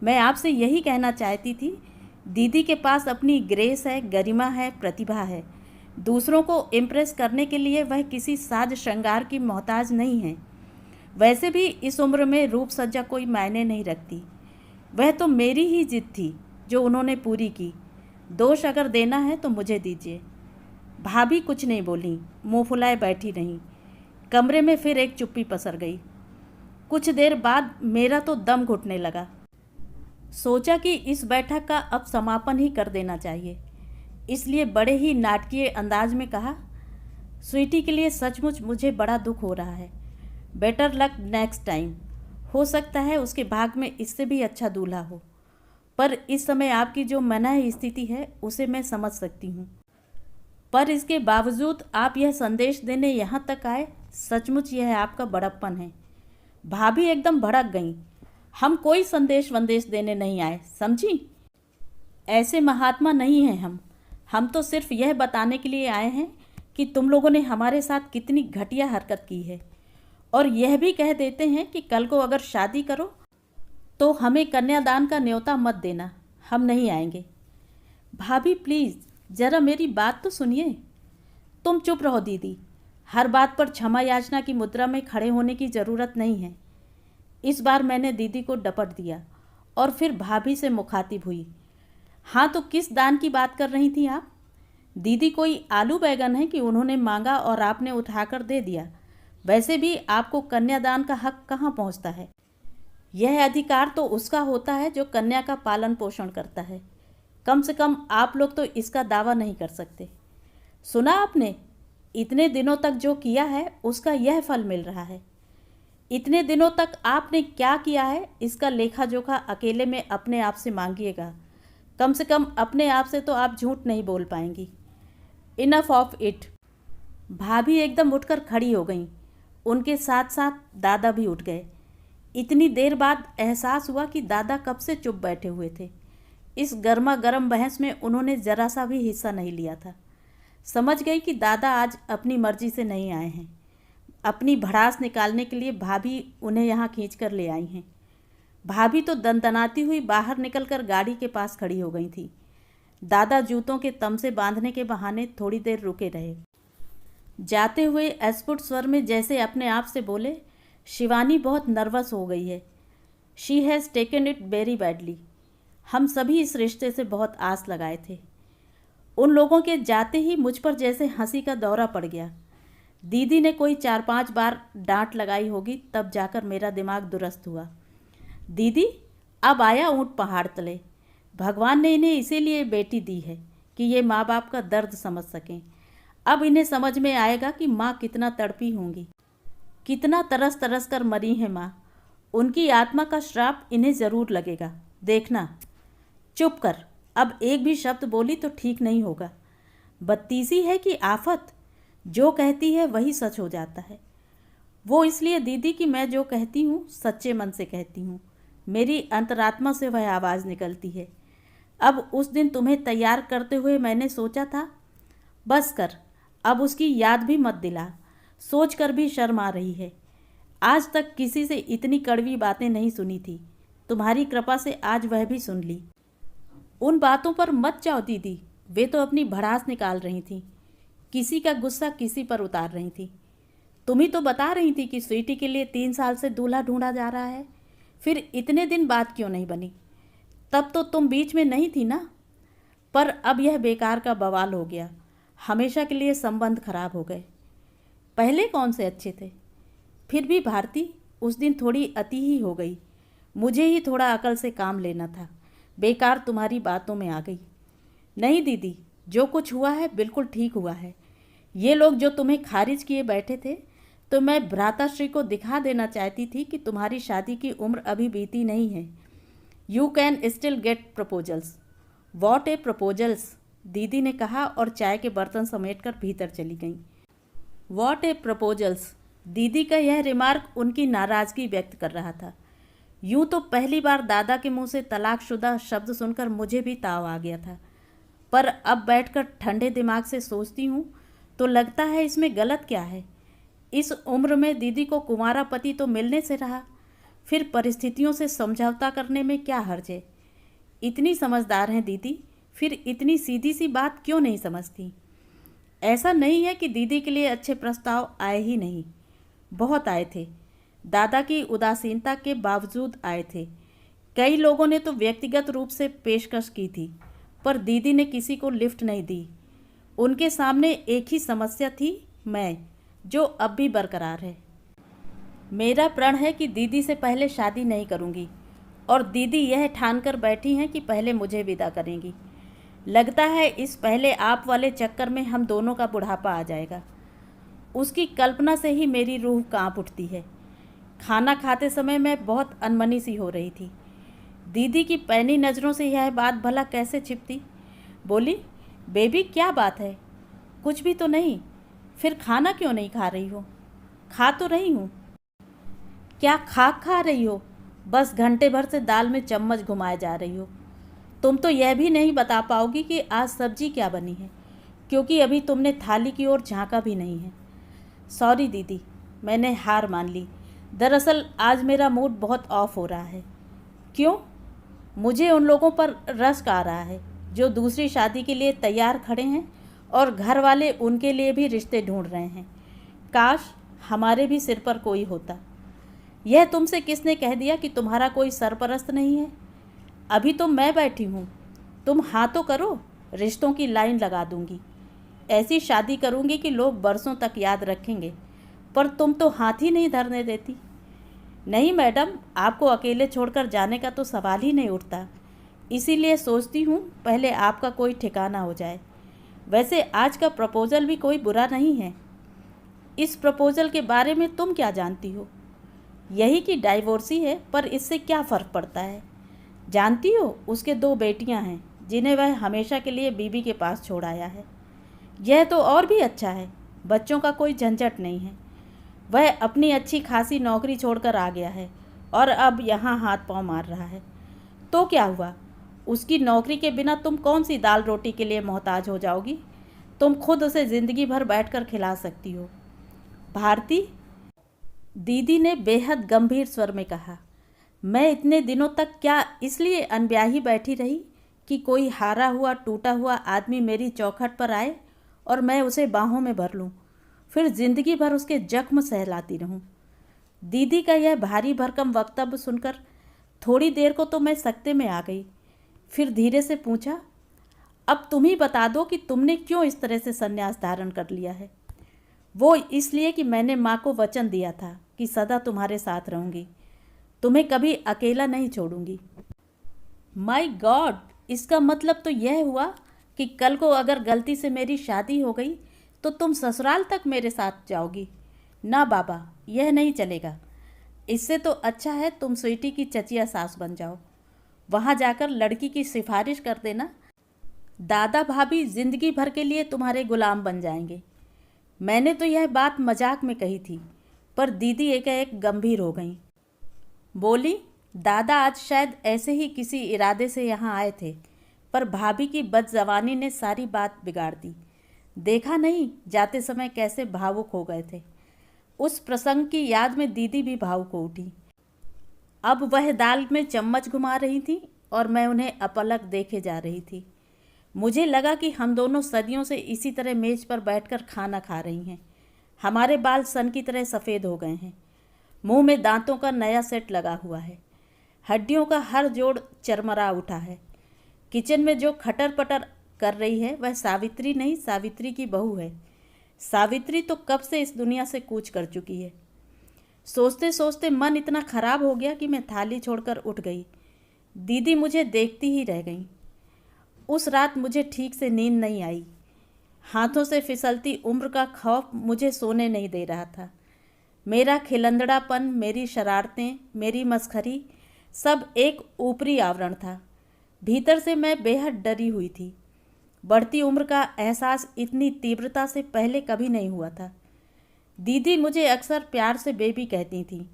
मैं आपसे यही कहना चाहती थी, दीदी के पास अपनी ग्रेस है, गरिमा है, प्रतिभा है। दूसरों को इम्प्रेस करने के लिए वह किसी साज श्रृंगार की मोहताज नहीं है। वैसे भी इस उम्र में रूप सज्जा कोई मायने नहीं रखती। वह तो मेरी ही जिद थी जो उन्होंने पूरी की। दोष अगर देना है तो मुझे दीजिए। भाभी कुछ नहीं बोली, मुँह फुलाए बैठी रहीं। कमरे में फिर एक चुप्पी पसर गई। कुछ देर बाद मेरा तो दम घुटने लगा। सोचा कि इस बैठक का अब समापन ही कर देना चाहिए, इसलिए बड़े ही नाटकीय अंदाज में कहा, स्वीटी के लिए सचमुच मुझे बड़ा दुख हो रहा है। Better luck next time. हो सकता है उसके भाग में इससे भी अच्छा दूल्हा हो, पर इस समय आपकी जो मनाह स्थिति है उसे मैं समझ सकती हूँ। पर इसके बावजूद आप यह संदेश देने यहाँ तक आए, सचमुच यह आपका बड़प्पन है। भाभी एकदम भड़क गईं। हम कोई संदेश वंदेश देने नहीं आए, समझी? ऐसे महात्मा नहीं हैं हम तो सिर्फ यह बताने के लिए आए हैं कि तुम लोगों ने हमारे साथ कितनी घटिया हरकत की है, और यह भी कह देते हैं कि कल को अगर शादी करो तो हमें कन्यादान का न्योता मत देना, हम नहीं आएंगे। भाभी प्लीज़ ज़रा मेरी बात तो सुनिए। तुम चुप रहो दीदी, हर बात पर क्षमा याचना की मुद्रा में खड़े होने की ज़रूरत नहीं है। इस बार मैंने दीदी को डपट दिया और फिर भाभी से मुखातिब हुई। हाँ तो किस दान की बात कर रही थी आप? दीदी कोई आलू बैगन है कि उन्होंने मांगा और आपने उठाकर दे दिया? वैसे भी आपको कन्यादान का हक कहाँ पहुँचता है? यह अधिकार तो उसका होता है जो कन्या का पालन पोषण करता है। कम से कम आप लोग तो इसका दावा नहीं कर सकते। सुना आपने, इतने दिनों तक जो किया है उसका यह फल मिल रहा है। इतने दिनों तक आपने क्या किया है इसका लेखा जोखा अकेले में अपने आप से मांगिएगा। कम से कम अपने आप से तो आप झूठ नहीं बोल पाएंगी। Enough of it. भाभी एकदम उठकर खड़ी हो गईं। उनके साथ साथ दादा भी उठ गए। इतनी देर बाद एहसास हुआ कि दादा कब से चुप बैठे हुए थे। इस गर्मा गर्म बहस में उन्होंने जरा सा भी हिस्सा नहीं लिया था। समझ गई कि दादा आज अपनी मर्जी से नहीं आए हैं। अपनी भड़ास निकालने के लिए भाभी उन्हें यहाँ खींच कर ले आई हैं। भाभी तो दनदनाती हुई बाहर निकलकर गाड़ी के पास खड़ी हो गई थी। दादा जूतों के तमसे बांधने के बहाने थोड़ी देर रुके रहे। जाते हुए अस्फुट स्वर में जैसे अपने आप से बोले, शिवानी बहुत नर्वस हो गई है। She has taken it very badly. हम सभी इस रिश्ते से बहुत आस लगाए थे। उन लोगों के जाते ही मुझ पर जैसे हंसी का दौरा पड़ गया। दीदी ने कोई 4-5 बार डांट लगाई होगी, तब जाकर मेरा दिमाग दुरुस्त हुआ। दीदी, अब आया ऊँट पहाड़ तले। भगवान ने इन्हें इसीलिए बेटी दी है कि ये माँ बाप का दर्द समझ सकें। अब इन्हें समझ में आएगा कि माँ कितना तड़पी होंगी, कितना तरस तरस कर मरी है माँ। उनकी आत्मा का श्राप इन्हें ज़रूर लगेगा, देखना। चुप कर, अब एक भी शब्द बोली तो ठीक नहीं होगा। बत्तीसी है कि आफत, जो कहती है वही सच हो जाता है। वो इसलिए दीदी कि मैं जो कहती हूँ सच्चे मन से कहती हूँ। मेरी अंतरात्मा से वह आवाज़ निकलती है। अब उस दिन तुम्हें तैयार करते हुए मैंने सोचा था, बस कर, अब उसकी याद भी मत दिला। सोच कर भी शर्म आ रही है। आज तक किसी से इतनी कड़वी बातें नहीं सुनी थी। तुम्हारी कृपा से आज वह भी सुन ली। उन बातों पर मत जाओ दीदी, वे तो अपनी भड़ास निकाल रही थीं। किसी का गुस्सा किसी पर उतार रही थी। तुम ही तो बता रही थी कि स्वीटी के लिए 3 साल से दूल्हा ढूंढा जा रहा है। फिर इतने दिन बात क्यों नहीं बनी? तब तो तुम बीच में नहीं थी ना। पर अब यह बेकार का बवाल हो गया। हमेशा के लिए संबंध खराब हो गए। पहले कौन से अच्छे थे? फिर भी भारती, उस दिन थोड़ी अति ही हो गई। मुझे ही थोड़ा अकल से काम लेना था। बेकार तुम्हारी बातों में आ गई। नहीं दीदी, जो कुछ हुआ है बिल्कुल ठीक हुआ है। ये लोग जो तुम्हें खारिज किए बैठे थे, तो मैं भ्राताश्री को दिखा देना चाहती थी कि तुम्हारी शादी की उम्र अभी बीती नहीं है। You can still get proposals. What A proposals, दीदी ने कहा और चाय के बर्तन समेटकर भीतर चली गईं। वॉट ए प्रपोजल्स, दीदी का यह रिमार्क उनकी नाराज़गी व्यक्त कर रहा था। यूँ तो पहली बार दादा के मुंह से तलाकशुदा शब्द सुनकर मुझे भी ताव आ गया था, पर अब बैठकर ठंडे दिमाग से सोचती हूँ तो लगता है इसमें गलत क्या है। इस उम्र में दीदी को कुंवारा पति तो मिलने से रहा, फिर परिस्थितियों से समझौता करने में क्या हर्ज है। इतनी समझदार हैं दीदी, फिर इतनी सीधी सी बात क्यों नहीं समझती? ऐसा नहीं है कि दीदी के लिए अच्छे प्रस्ताव आए ही नहीं, बहुत आए थे। दादा की उदासीनता के बावजूद आए थे। कई लोगों ने तो व्यक्तिगत रूप से पेशकश की थी, पर दीदी ने किसी को लिफ्ट नहीं दी। उनके सामने एक ही समस्या थी, मैं। जो अब भी बरकरार है। मेरा प्रण है कि दीदी से पहले शादी नहीं करूँगी, और दीदी यह ठान कर बैठी हैं कि पहले मुझे विदा करेंगी। लगता है इस पहले आप वाले चक्कर में हम दोनों का बुढ़ापा आ जाएगा। उसकी कल्पना से ही मेरी रूह कांप उठती है। खाना खाते समय मैं बहुत अनमनी सी हो रही थी। दीदी की पैनी नज़रों से यह बात भला कैसे छिपती। बोली, बेबी क्या बात है, कुछ भी तो नहीं, फिर खाना क्यों नहीं खा रही हो? खा तो रही हूँ। क्या खाक खा रही हो? बस घंटे भर से दाल में चम्मच घुमाए जा रही हो। तुम तो यह भी नहीं बता पाओगी कि आज सब्जी क्या बनी है, क्योंकि अभी तुमने थाली की ओर झांका भी नहीं है। सॉरी दीदी, मैंने हार मान ली। दरअसल आज मेरा मूड बहुत ऑफ हो रहा है। क्यों? मुझे उन लोगों पर रश्क आ रहा है जो दूसरी शादी के लिए तैयार खड़े हैं और घर वाले उनके लिए भी रिश्ते ढूंढ रहे हैं। काश हमारे भी सिर पर कोई होता। यह तुमसे किसने कह दिया कि तुम्हारा कोई सरपरस्त नहीं है? अभी तो मैं बैठी हूँ। तुम हाँ तो करो, रिश्तों की लाइन लगा दूंगी। ऐसी शादी करूंगी कि लोग बरसों तक याद रखेंगे, पर तुम तो हाथ ही नहीं धरने देती। नहीं मैडम, आपको अकेले छोड़कर जाने का तो सवाल ही नहीं उठता। इसीलिए सोचती हूँ पहले आपका कोई ठिकाना हो जाए। वैसे आज का प्रपोज़ल भी कोई बुरा नहीं है। इस प्रपोज़ल के बारे में तुम क्या जानती हो? यही कि डाइवोर्सी है, पर इससे क्या फ़र्क पड़ता है? जानती हो, उसके 2 बेटियां हैं जिन्हें वह हमेशा के लिए बीबी के पास छोड़ आया है। यह तो और भी अच्छा है, बच्चों का कोई झंझट नहीं है। वह अपनी अच्छी खासी नौकरी छोड़कर आ गया है और अब यहाँ हाथ पांव मार रहा है। तो क्या हुआ? उसकी नौकरी के बिना तुम कौन सी दाल रोटी के लिए मोहताज हो जाओगी? तुम खुद उसे ज़िंदगी भर बैठकर खिला सकती हो। भारती, दीदी ने बेहद गंभीर स्वर में कहा, मैं इतने दिनों तक क्या इसलिए अनब्याही बैठी रही कि कोई हारा हुआ टूटा हुआ आदमी मेरी चौखट पर आए और मैं उसे बाहों में भर लूं, फिर जिंदगी भर उसके जख्म सहलाती रहूं? दीदी का यह भारी भरकम वक्तव्य सुनकर थोड़ी देर को तो मैं सकते में आ गई। फिर धीरे से पूछा, अब तुम ही बता दो कि तुमने क्यों इस तरह से संन्यास धारण कर लिया है? वो इसलिए कि मैंने माँ को वचन दिया था कि सदा तुम्हारे साथ रहूँगी, तुम्हें कभी अकेला नहीं छोड़ूंगी। माय गॉड, इसका मतलब तो यह हुआ कि कल को अगर गलती से मेरी शादी हो गई तो तुम ससुराल तक मेरे साथ जाओगी? ना बाबा, यह नहीं चलेगा। इससे तो अच्छा है तुम स्वीटी की चचिया सास बन जाओ। वहाँ जाकर लड़की की सिफारिश कर देना। दादा भाभी जिंदगी भर के लिए तुम्हारे गुलाम बन जाएंगे। मैंने तो यह बात मजाक में कही थी, पर दीदी एकाएक गंभीर हो गई। बोली, दादा आज शायद ऐसे ही किसी इरादे से यहाँ आए थे, पर भाभी की बदजबानी ने सारी बात बिगाड़ दी। देखा नहीं जाते समय कैसे भावुक हो गए थे। उस प्रसंग की याद में दीदी भी भावुक हो उठी। अब वह दाल में चम्मच घुमा रही थी और मैं उन्हें अपलक देखे जा रही थी। मुझे लगा कि हम दोनों सदियों से इसी तरह मेज पर बैठकर खाना खा रही हैं। हमारे बाल सन की तरह सफ़ेद हो गए हैं। मुंह में दांतों का नया सेट लगा हुआ है। हड्डियों का हर जोड़ चरमरा उठा है। किचन में जो खटर पटर कर रही है वह सावित्री नहीं, सावित्री की बहू है। सावित्री तो कब से इस दुनिया से कूच कर चुकी है। सोचते सोचते मन इतना खराब हो गया कि मैं थाली छोड़कर उठ गई। दीदी मुझे देखती ही रह गई। उस रात मुझे ठीक से नींद नहीं आई। हाथों से फिसलती उम्र का खौफ मुझे सोने नहीं दे रहा था। मेरा खिलंदड़ापन, मेरी शरारतें, मेरी मस्खरी सब एक ऊपरी आवरण था। भीतर से मैं बेहद डरी हुई थी। बढ़ती उम्र का एहसास इतनी तीव्रता से पहले कभी नहीं हुआ था। दीदी मुझे अक्सर प्यार से बेबी कहती थी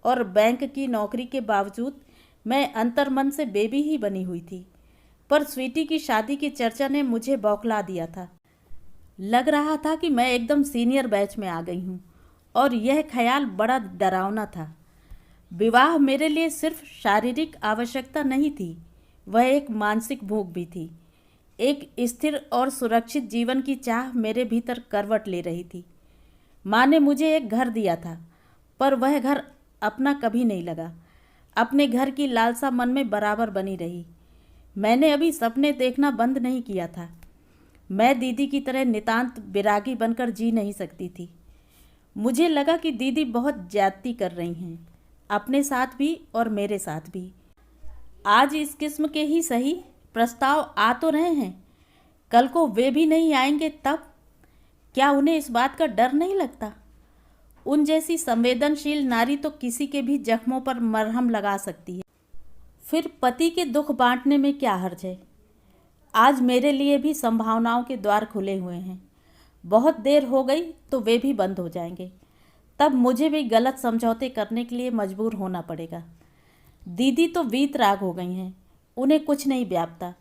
और बैंक की नौकरी के बावजूद मैं अंतर्मन से बेबी ही बनी हुई थी। पर स्वीटी की शादी की चर्चा ने मुझे बौखला दिया था। लग रहा था कि मैं एकदम सीनियर बैच में आ गई हूँ और यह ख्याल बड़ा डरावना था। विवाह मेरे लिए सिर्फ शारीरिक आवश्यकता नहीं थी, वह एक मानसिक भूख भी थी। एक स्थिर और सुरक्षित जीवन की चाह मेरे भीतर करवट ले रही थी। माँ ने मुझे एक घर दिया था, पर वह घर अपना कभी नहीं लगा। अपने घर की लालसा मन में बराबर बनी रही। मैंने अभी सपने देखना बंद नहीं किया था। मैं दीदी की तरह नितांत विरागी बनकर जी नहीं सकती थी। मुझे लगा कि दीदी बहुत ज्यादती कर रही हैं, अपने साथ भी और मेरे साथ भी। आज इस किस्म के ही सही प्रस्ताव आ तो रहे हैं, कल को वे भी नहीं आएंगे तब? क्या उन्हें इस बात का डर नहीं लगता? उन जैसी संवेदनशील नारी तो किसी के भी जख्मों पर मरहम लगा सकती है। फिर पति के दुख बांटने में क्या हर्ज है? आज मेरे लिए भी संभावनाओं के द्वार खुले हुए हैं। बहुत देर हो गई तो वे भी बंद हो जाएंगे, तब मुझे भी गलत समझौते करने के लिए मजबूर होना पड़ेगा। दीदी तो वीतराग हो गई हैं, उन्हें कुछ नहीं व्यापता,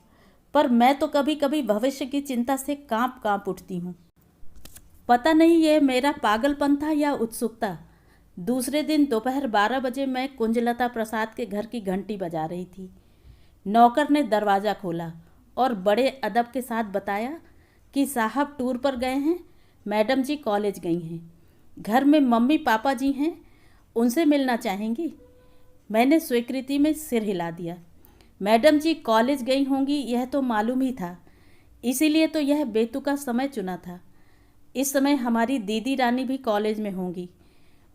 पर मैं तो कभी कभी भविष्य की चिंता से कांप कांप उठती हूँ। पता नहीं यह मेरा पागलपन था या उत्सुकता। दूसरे दिन दोपहर 12 बजे मैं कुंजलता प्रसाद के घर की घंटी बजा रही थी। नौकर ने दरवाज़ा खोला और बड़े अदब के साथ बताया कि साहब टूर पर गए हैं, मैडम जी कॉलेज गई हैं, घर में मम्मी पापा जी हैं, उनसे मिलना चाहेंगी। मैंने स्वीकृति में सिर हिला दिया। मैडम जी कॉलेज गई होंगी यह तो मालूम ही था, इसीलिए तो यह बेतुका समय चुना था। इस समय हमारी दीदी रानी भी कॉलेज में होंगी,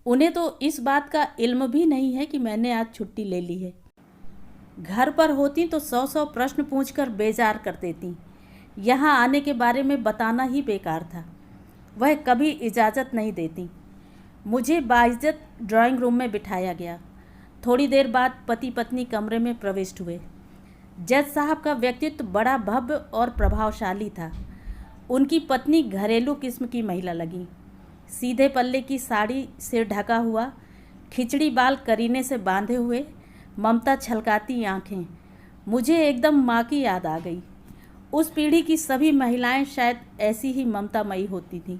उन्हें तो इस बात का इल्म भी नहीं है कि मैंने आज छुट्टी ले ली है। घर पर होती तो 100 प्रश्न पूछकर बेजार कर देती। यहाँ आने के बारे में बताना ही बेकार था। वह कभी इजाज़त नहीं देती। मुझे बाइज्जत ड्राइंग रूम में बिठाया गया। थोड़ी देर बाद पति पत्नी कमरे में प्रविष्ट हुए। जज साहब का व्यक्तित्व बड़ा भव्य और प्रभावशाली था। उनकी पत्नी घरेलू किस्म की महिला लगी। सीधे पल्ले की साड़ी से ढका हुआ, खिचड़ी बाल करीने से बांधे हुए, ममता छलकाती आँखें। मुझे एकदम माँ की याद आ गई। उस पीढ़ी की सभी महिलाएं शायद ऐसी ही ममतामयी होती थीं।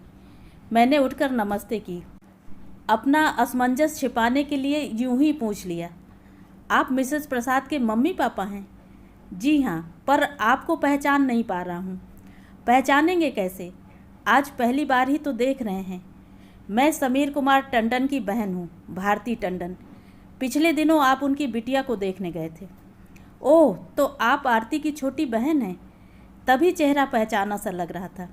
मैंने उठकर नमस्ते की। अपना असमंजस छिपाने के लिए यूं ही पूछ लिया, आप मिसेस प्रसाद के मम्मी पापा हैं? जी हाँ, पर आपको पहचान नहीं पा रहा हूँ। पहचानेंगे कैसे? आज पहली बार ही तो देख रहे हैं। मैं समीर कुमार टंडन की बहन हूँ, भारती टंडन। पिछले दिनों आप उनकी बिटिया को देखने गए थे। ओह, तो आप आरती की छोटी बहन हैं। तभी चेहरा पहचाना सा लग रहा था।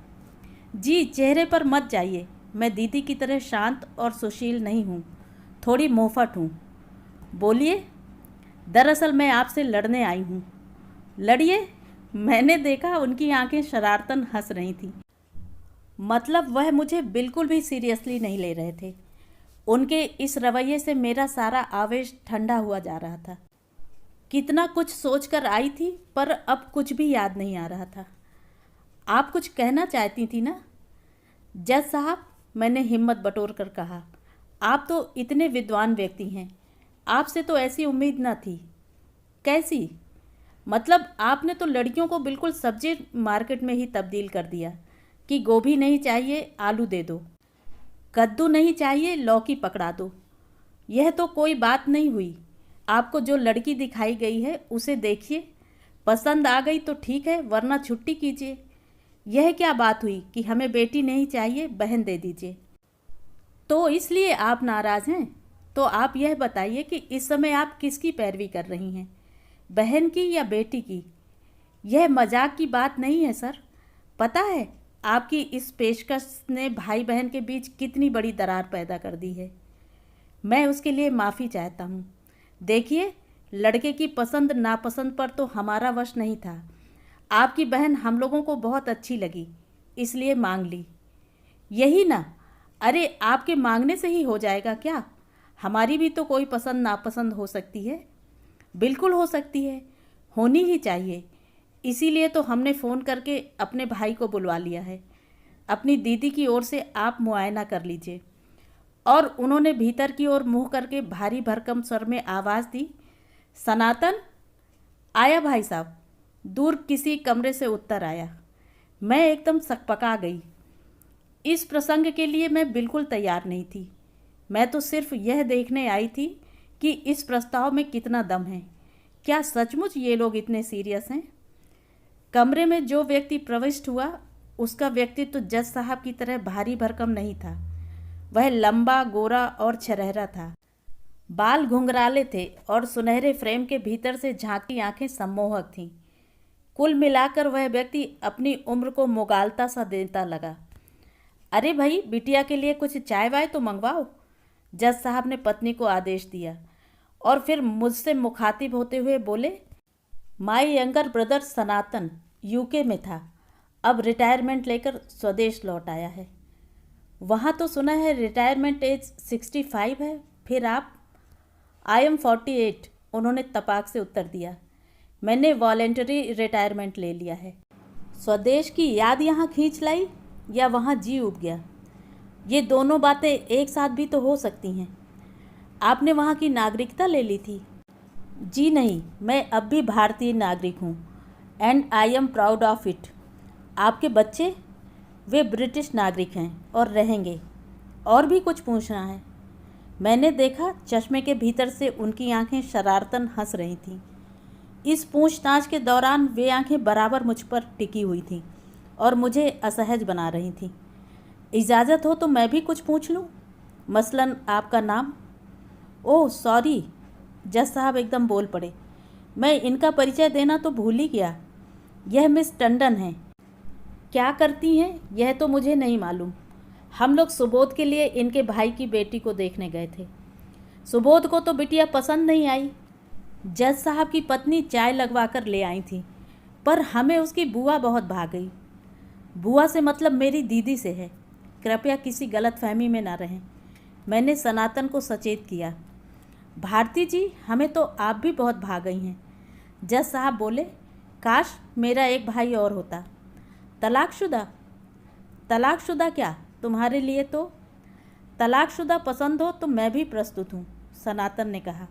जी, चेहरे पर मत जाइए, मैं दीदी की तरह शांत और सुशील नहीं हूँ, थोड़ी मोहफट हूँ। बोलिए। दरअसल मैं आपसे लड़ने आई हूँ। लड़िए। मैंने देखा उनकी आंखें शरारतन हंस रही थीं। मतलब वह मुझे बिल्कुल भी सीरियसली नहीं ले रहे थे। उनके इस रवैये से मेरा सारा आवेश ठंडा हुआ जा रहा था। कितना कुछ सोचकर आई थी, पर अब कुछ भी याद नहीं आ रहा था। आप कुछ कहना चाहती थी ना? जज साहब, मैंने हिम्मत बटोर कर कहा, आप तो इतने विद्वान व्यक्ति हैं, आपसे तो ऐसी उम्मीद न थी। कैसी? मतलब आपने तो लड़कियों को बिल्कुल सब्जी मार्केट में ही तब्दील कर दिया कि गोभी नहीं चाहिए आलू दे दो, कद्दू नहीं चाहिए लौकी पकड़ा दो। यह तो कोई बात नहीं हुई। आपको जो लड़की दिखाई गई है उसे देखिए, पसंद आ गई तो ठीक है, वरना छुट्टी कीजिए। यह क्या बात हुई कि हमें बेटी नहीं चाहिए, बहन दे दीजिए? तो इसलिए आप नाराज़ हैं? तो आप यह बताइए कि इस समय आप किसकी पैरवी कर रही हैं, बहन की या बेटी की? यह मजाक की बात नहीं है सर। पता है आपकी इस पेशकश ने भाई बहन के बीच कितनी बड़ी दरार पैदा कर दी है। मैं उसके लिए माफ़ी चाहता हूँ। देखिए, लड़के की पसंद नापसंद पर तो हमारा वश नहीं था। आपकी बहन हम लोगों को बहुत अच्छी लगी, इसलिए मांग ली। यही ना? अरे, आपके मांगने से ही हो जाएगा क्या? हमारी भी तो कोई पसंद नापसंद हो सकती है। बिल्कुल हो सकती है, होनी ही चाहिए। इसीलिए तो हमने फ़ोन करके अपने भाई को बुलवा लिया है। अपनी दीदी की ओर से आप मुआयना कर लीजिए। और उन्होंने भीतर की ओर मुँह करके भारी भरकम स्वर में आवाज़ दी, सनातन। आया भाई साहब, दूर किसी कमरे से उत्तर आया। मैं एकदम सकपका गई। इस प्रसंग के लिए मैं बिल्कुल तैयार नहीं थी। मैं तो सिर्फ यह देखने आई थी कि इस प्रस्ताव में कितना दम है। क्या सचमुच ये लोग इतने सीरियस हैं? कमरे में जो व्यक्ति प्रविष्ट हुआ उसका व्यक्तित्व तो जज साहब की तरह भारी भरकम नहीं था। वह लंबा, गोरा और छरहरा था। बाल घुंघराले थे और सुनहरे फ्रेम के भीतर से झांकी आंखें सम्मोहक थीं। कुल मिलाकर वह व्यक्ति अपनी उम्र को मुगालता सा देता लगा। अरे भाई, बिटिया के लिए कुछ चाय वाय तो मंगवाओ, जज साहब ने पत्नी को आदेश दिया और फिर मुझसे मुखातिब होते हुए बोले, my younger brother Sanatan UK में था, अब रिटायरमेंट लेकर स्वदेश लौट आया है। वहाँ तो सुना है रिटायरमेंट एज 65 है, फिर आप? आई एम 48, उन्होंने तपाक से उत्तर दिया। मैंने वॉलेंटरी रिटायरमेंट ले लिया है। स्वदेश की याद यहाँ खींच लाई या वहाँ जी उब गया? ये दोनों बातें एक साथ भी तो हो सकती हैं। आपने वहाँ की नागरिकता ले ली थी? जी नहीं, मैं अब भी भारतीय नागरिक हूँ and I am proud of it. आपके बच्चे? वे ब्रिटिश नागरिक हैं और रहेंगे। और भी कुछ पूछना है? मैंने देखा चश्मे के भीतर से उनकी आंखें शरारतन हंस रही थीं। इस पूछताछ के दौरान वे आंखें बराबर मुझ पर टिकी हुई थीं और मुझे असहज बना रही थीं। इजाज़त हो तो मैं भी कुछ पूछ लूँ, मसलन आपका नाम? ओह सॉरी, जज साहब एकदम बोल पड़े, मैं इनका परिचय देना तो भूल ही गया। यह मिस टंडन हैं। क्या करती हैं यह तो मुझे नहीं मालूम। हम लोग सुबोध के लिए इनके भाई की बेटी को देखने गए थे। सुबोध को तो बिटिया पसंद नहीं आई। जज साहब की पत्नी चाय लगवा कर ले आई थी, पर हमें उसकी बुआ बहुत भा गई। बुआ से मतलब मेरी दीदी से है, कृपया किसी गलत फहमी में ना रहें। मैंने सनातन को सचेत किया। भारती जी, हमें तो आप भी बहुत भा गई हैं। जज साहब बोले, काश मेरा एक भाई और होता। तलाकशुदा? तलाकशुदा क्या, तुम्हारे लिए तो? तलाकशुदा पसंद हो तो मैं भी प्रस्तुत हूँ, सनातन ने कहा।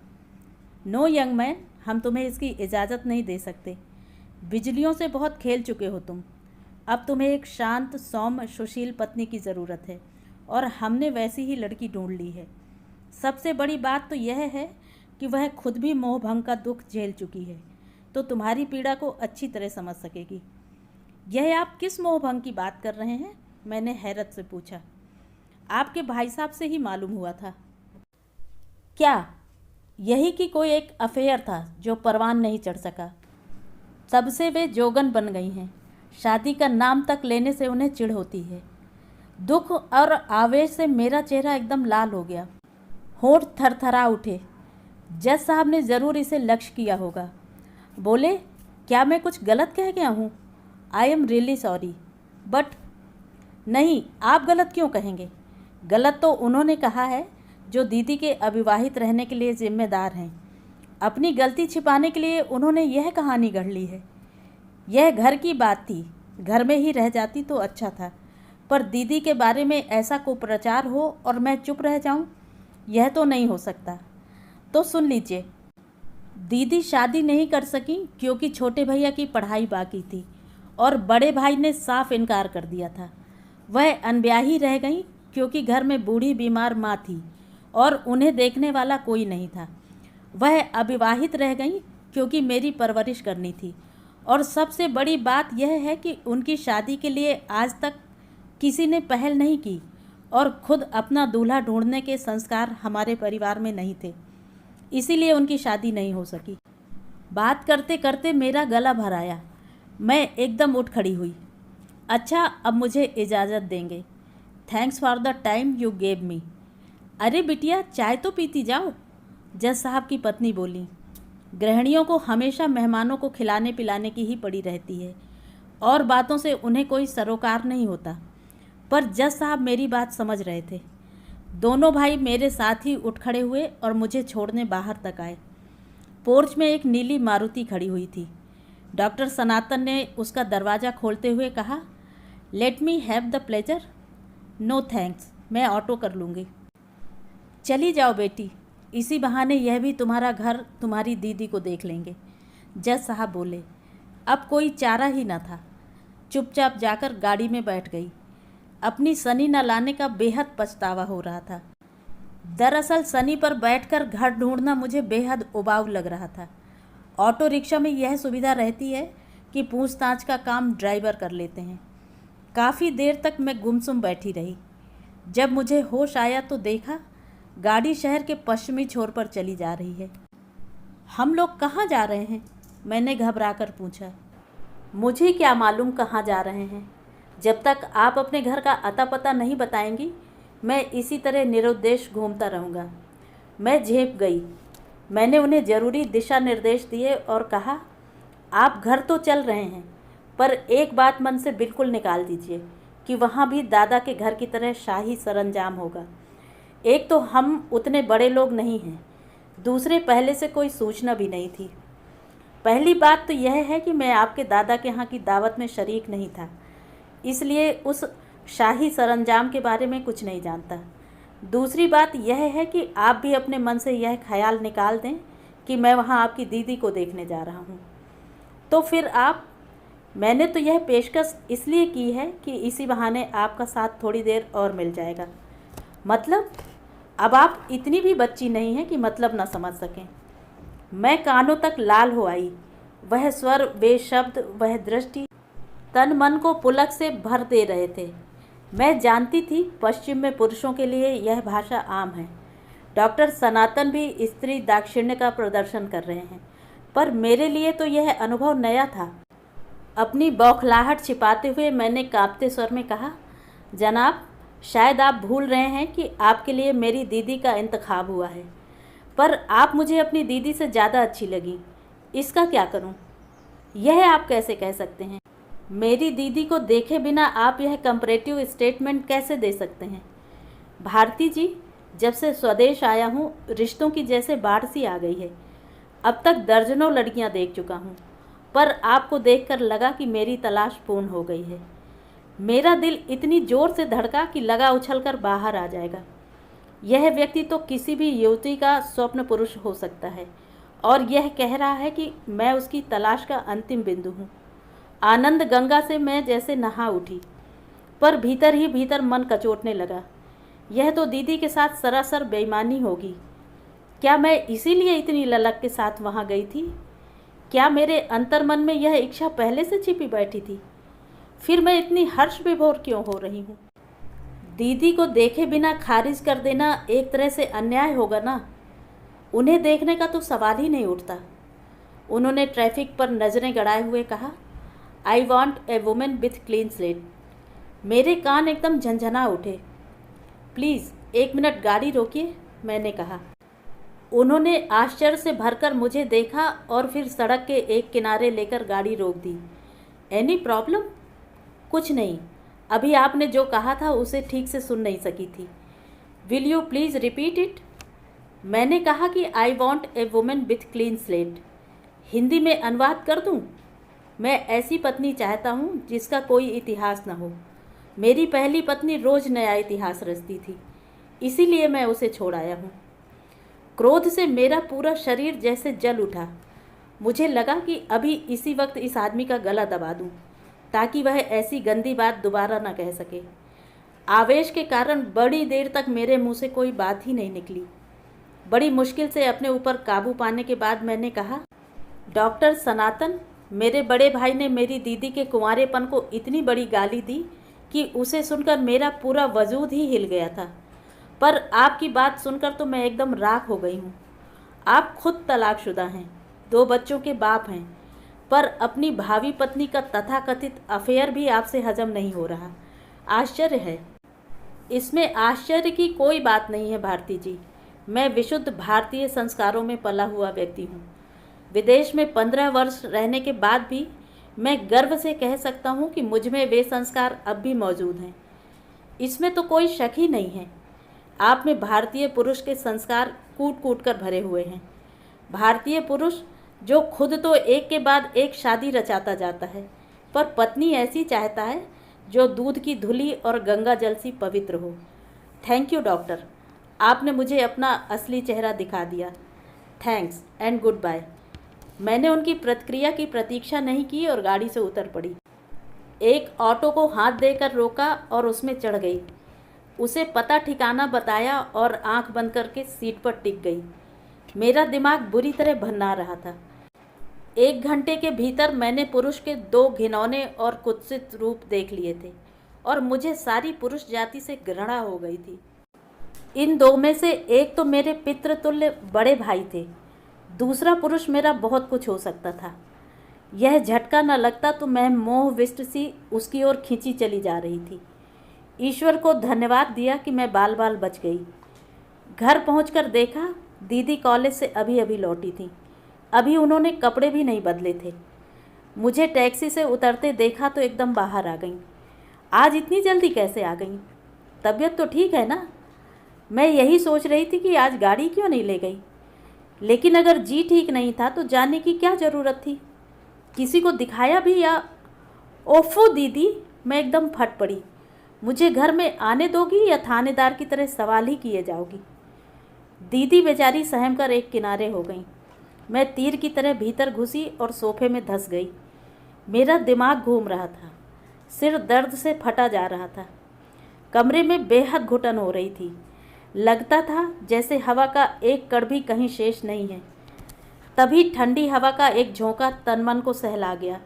नो यंग मैन, हम तुम्हें इसकी इजाज़त नहीं दे सकते। बिजलियों से बहुत खेल चुके हो तुम। अब तुम्हें एक शांत, सौम्य, सुशील पत्नी की ज़रूरत है और हमने वैसी ही लड़की ढूंढ ली है। सबसे बड़ी बात तो यह है कि वह खुद भी मोहभंग का दुख झेल चुकी है, तो तुम्हारी पीड़ा को अच्छी तरह समझ सकेगी। यह आप किस मोहभंग की बात कर रहे हैं? मैंने हैरत से पूछा। आपके भाई साहब से ही मालूम हुआ था। क्या? यही कि कोई एक अफेयर था जो परवान नहीं चढ़ सका। तब से वे जोगन बन गई हैं। शादी का नाम तक लेने से उन्हें चिढ़ होती है। दुख और आवेश से मेरा चेहरा एकदम लाल हो गया, होंठ थरथरा उठे। जज साहब ने ज़रूर इसे लक्ष्य किया होगा। बोले, क्या मैं कुछ गलत कह गया हूँ? I am really sorry, but नहीं, आप गलत क्यों कहेंगे? गलत तो उन्होंने कहा है जो दीदी के अविवाहित रहने के लिए जिम्मेदार हैं। अपनी गलती छिपाने के लिए उन्होंने यह कहानी गढ़ ली है। यह घर की बात थी, घर में ही रह जाती तो अच्छा था, पर दीदी के बारे में ऐसा कुप्रचार हो और मैं चुप रह जाऊं, यह तो नहीं हो सकता। तो सुन लीजिए, दीदी शादी नहीं कर सकी क्योंकि छोटे भैया की पढ़ाई बाकी थी और बड़े भाई ने साफ इनकार कर दिया था। वह अनब्याही रह गई क्योंकि घर में बूढ़ी बीमार माँ थी और उन्हें देखने वाला कोई नहीं था। वह अविवाहित रह गई क्योंकि मेरी परवरिश करनी थी, और सबसे बड़ी बात यह है कि उनकी शादी के लिए आज तक किसी ने पहल नहीं की और खुद अपना दूल्हा ढूंढने के संस्कार हमारे परिवार में नहीं थे, इसीलिए उनकी शादी नहीं हो सकी। बात करते करते मेरा गला भर आया। मैं एकदम उठ खड़ी हुई। अच्छा, अब मुझे इजाज़त देंगे। Thanks for the time you gave me. अरे बिटिया, चाय तो पीती जाओ, जज साहब की पत्नी बोली। गृहिणियों को हमेशा मेहमानों को खिलाने पिलाने की ही पड़ी रहती है और बातों से उन्हें कोई सरोकार नहीं होता, पर जज साहब मेरी बात समझ रहे थे। दोनों भाई मेरे साथ ही उठ खड़े हुए और मुझे छोड़ने बाहर तक आए। पोर्च में एक नीली मारुति खड़ी हुई थी। डॉक्टर सनातन ने उसका दरवाज़ा खोलते हुए कहा, let me have the pleasure. No thanks, मैं ऑटो कर लूँगी। चली जाओ बेटी, इसी बहाने यह भी तुम्हारा घर, तुम्हारी दीदी को देख लेंगे, जज साहब बोले। अब कोई चारा ही न था। चुपचाप जाकर गाड़ी में बैठ गई। अपनी सनी न लाने का बेहद पछतावा हो रहा था। दरअसल सनी पर बैठकर घर ढूंढना मुझे बेहद उबाऊ लग रहा था। ऑटो रिक्शा में यह सुविधा रहती है कि पूछताछ का काम ड्राइवर कर लेते हैं। काफ़ी देर तक मैं गुमसुम बैठी रही। जब मुझे होश आया तो देखा गाड़ी शहर के पश्चिमी छोर पर चली जा रही है। हम लोग कहाँ जा रहे हैं? मैंने घबराकर पूछा। मुझे क्या मालूम कहाँ जा रहे हैं, जब तक आप अपने घर का अता पता नहीं बताएंगी, मैं इसी तरह निरुद्देश घूमता रहूँगा। मैं झेप गई। मैंने उन्हें ज़रूरी दिशा निर्देश दिए और कहा, आप घर तो चल रहे हैं, पर एक बात मन से बिल्कुल निकाल दीजिए कि वहाँ भी दादा के घर की तरह शाही सरंजाम होगा। एक तो हम उतने बड़े लोग नहीं हैं, दूसरे पहले से कोई सूचना भी नहीं थी। पहली बात तो यह है कि मैं आपके दादा के यहाँ की दावत में शरीक नहीं था, इसलिए उस शाही सरंजाम के बारे में कुछ नहीं जानता। दूसरी बात यह है कि आप भी अपने मन से यह ख्याल निकाल दें कि मैं वहाँ आपकी दीदी को देखने जा रहा हूँ। तो फिर मैंने तो यह पेशकश इसलिए की है कि इसी बहाने आपका साथ थोड़ी देर और मिल जाएगा। मतलब, अब आप इतनी भी बच्ची नहीं हैं कि मतलब ना समझ सकें। मैं कानों तक लाल हो आई। वह स्वर, वे शब्द, वह दृष्टि तन मन को पुलक से भर दे रहे थे। मैं जानती थी पश्चिम में पुरुषों के लिए यह भाषा आम है। डॉक्टर सनातन भी स्त्री दाक्षिण्य का प्रदर्शन कर रहे हैं, पर मेरे लिए तो यह अनुभव नया था। अपनी बौखलाहट छिपाते हुए मैंने कांपते स्वर में कहा, जनाब, शायद आप भूल रहे हैं कि आपके लिए मेरी दीदी का इंतखाब हुआ है, पर आप मुझे अपनी दीदी से ज़्यादा अच्छी लगी। इसका क्या करूं? यह आप कैसे कह सकते हैं? मेरी दीदी को देखे बिना आप यह कंपैरेटिव स्टेटमेंट कैसे दे सकते हैं? भारती जी, जब से स्वदेश आया हूँ, रिश्तों की जैसे बाढ़ सी आ गई है। अब तक दर्जनों लड़कियाँ देख चुका हूँ, पर आपको देखकर लगा कि मेरी तलाश पूर्ण हो गई है। मेरा दिल इतनी ज़ोर से धड़का कि लगा उछलकर बाहर आ जाएगा। यह व्यक्ति तो किसी भी युवती का स्वप्न पुरुष हो सकता है, और यह कह रहा है कि मैं उसकी तलाश का अंतिम बिंदु हूँ। आनंद गंगा से मैं जैसे नहा उठी, पर भीतर ही भीतर मन कचोटने लगा। यह तो दीदी के साथ सरासर बेईमानी होगी। क्या मैं इसीलिए इतनी ललक के साथ वहाँ गई थी? क्या मेरे अंतर्मन में यह इच्छा पहले से छिपी बैठी थी? फिर मैं इतनी हर्ष विभोर क्यों हो रही हूँ? दीदी को देखे बिना खारिज कर देना एक तरह से अन्याय होगा ना। उन्हें देखने का तो सवाल ही नहीं उठता। उन्होंने ट्रैफिक पर नज़रें गड़ाए हुए कहा, I want A women with clean slate. मेरे कान एकदम झंझना उठे। प्लीज़ 1 मिनट गाड़ी रोकिए, मैंने कहा। उन्होंने आश्चर्य से भरकर मुझे देखा और फिर सड़क के एक किनारे लेकर गाड़ी रोक दी। Any problem? कुछ नहीं, अभी आपने जो कहा था उसे ठीक से सुन नहीं सकी थी। Will you please repeat it? मैंने कहा कि I want A women with clean slate. Hindi में अनुवाद कर दूं? मैं ऐसी पत्नी चाहता हूं जिसका कोई इतिहास न हो। मेरी पहली पत्नी रोज़ नया इतिहास रचती थी, इसीलिए मैं उसे छोड़ आया हूँ। क्रोध से मेरा पूरा शरीर जैसे जल उठा। मुझे लगा कि अभी इसी वक्त इस आदमी का गला दबा दूं, ताकि वह ऐसी गंदी बात दोबारा न कह सके। आवेश के कारण बड़ी देर तक मेरे मुंह से कोई बात ही नहीं निकली। बड़ी मुश्किल से अपने ऊपर काबू पाने के बाद मैंने कहा, डॉक्टर सनातन, मेरे बड़े भाई ने मेरी दीदी के कुंवारेपन को इतनी बड़ी गाली दी कि उसे सुनकर मेरा पूरा वजूद ही हिल गया था। पर आपकी बात सुनकर तो मैं एकदम राख हो गई हूँ। आप खुद तलाकशुदा हैं, 2 बच्चों के बाप हैं, पर अपनी भावी पत्नी का तथाकथित अफेयर भी आपसे हजम नहीं हो रहा। आश्चर्य है। इसमें आश्चर्य की कोई बात नहीं है भारती जी। मैं विशुद्ध भारतीय संस्कारों में पला हुआ व्यक्ति हूँ। विदेश में 15 वर्ष रहने के बाद भी मैं गर्व से कह सकता हूँ कि मुझ में वे संस्कार अब भी मौजूद हैं। इसमें तो कोई शक ही नहीं है। आप में भारतीय पुरुष के संस्कार कूट कूट कर भरे हुए हैं। भारतीय पुरुष जो खुद तो एक के बाद एक शादी रचाता जाता है, पर पत्नी ऐसी चाहता है जो दूध की धुली और गंगा जल सी पवित्र हो। थैंक यू डॉक्टर, आपने मुझे अपना असली चेहरा दिखा दिया। Thanks and goodbye. मैंने उनकी प्रतिक्रिया की प्रतीक्षा नहीं की और गाड़ी से उतर पड़ी। एक ऑटो को हाथ देकर रोका और उसमें चढ़ गई। उसे पता ठिकाना बताया और आंख बंद करके सीट पर टिक गई। मेरा दिमाग बुरी तरह भन्ना रहा था। 1 घंटे के भीतर मैंने पुरुष के 2 घिनौने और कुत्सित रूप देख लिए थे और मुझे सारी पुरुष जाति से घृणा हो गई थी। इन 2 में से एक तो मेरे पितृतुल्य बड़े भाई थे, दूसरा पुरुष मेरा बहुत कुछ हो सकता था। यह झटका न लगता तो मैं मोहविष्ट सी उसकी ओर खींची चली जा रही थी। ईश्वर को धन्यवाद दिया कि मैं बाल बाल बच गई। घर पहुंचकर देखा दीदी कॉलेज से अभी अभी लौटी थी। अभी उन्होंने कपड़े भी नहीं बदले थे। मुझे टैक्सी से उतरते देखा तो एकदम बाहर आ गई। आज इतनी जल्दी कैसे आ गई? तबीयत तो ठीक है ना? मैं यही सोच रही थी कि आज गाड़ी क्यों नहीं ले गई। लेकिन अगर जी ठीक नहीं था तो जाने की क्या ज़रूरत थी? किसी को दिखाया भी या? ओफो दीदी, मैं एकदम फट पड़ी। मुझे घर में आने दोगी या थानेदार की तरह सवाल ही किए जाओगी? दीदी बेचारी सहम कर एक किनारे हो गई। मैं तीर की तरह भीतर घुसी और सोफे में धंस गई। मेरा दिमाग घूम रहा था, सिर दर्द से फटा जा रहा था। कमरे में बेहद घुटन हो रही थी। लगता था जैसे हवा का एक कण भी कहीं शेष नहीं है। तभी ठंडी हवा का एक झोंका तन मन को सहला गया।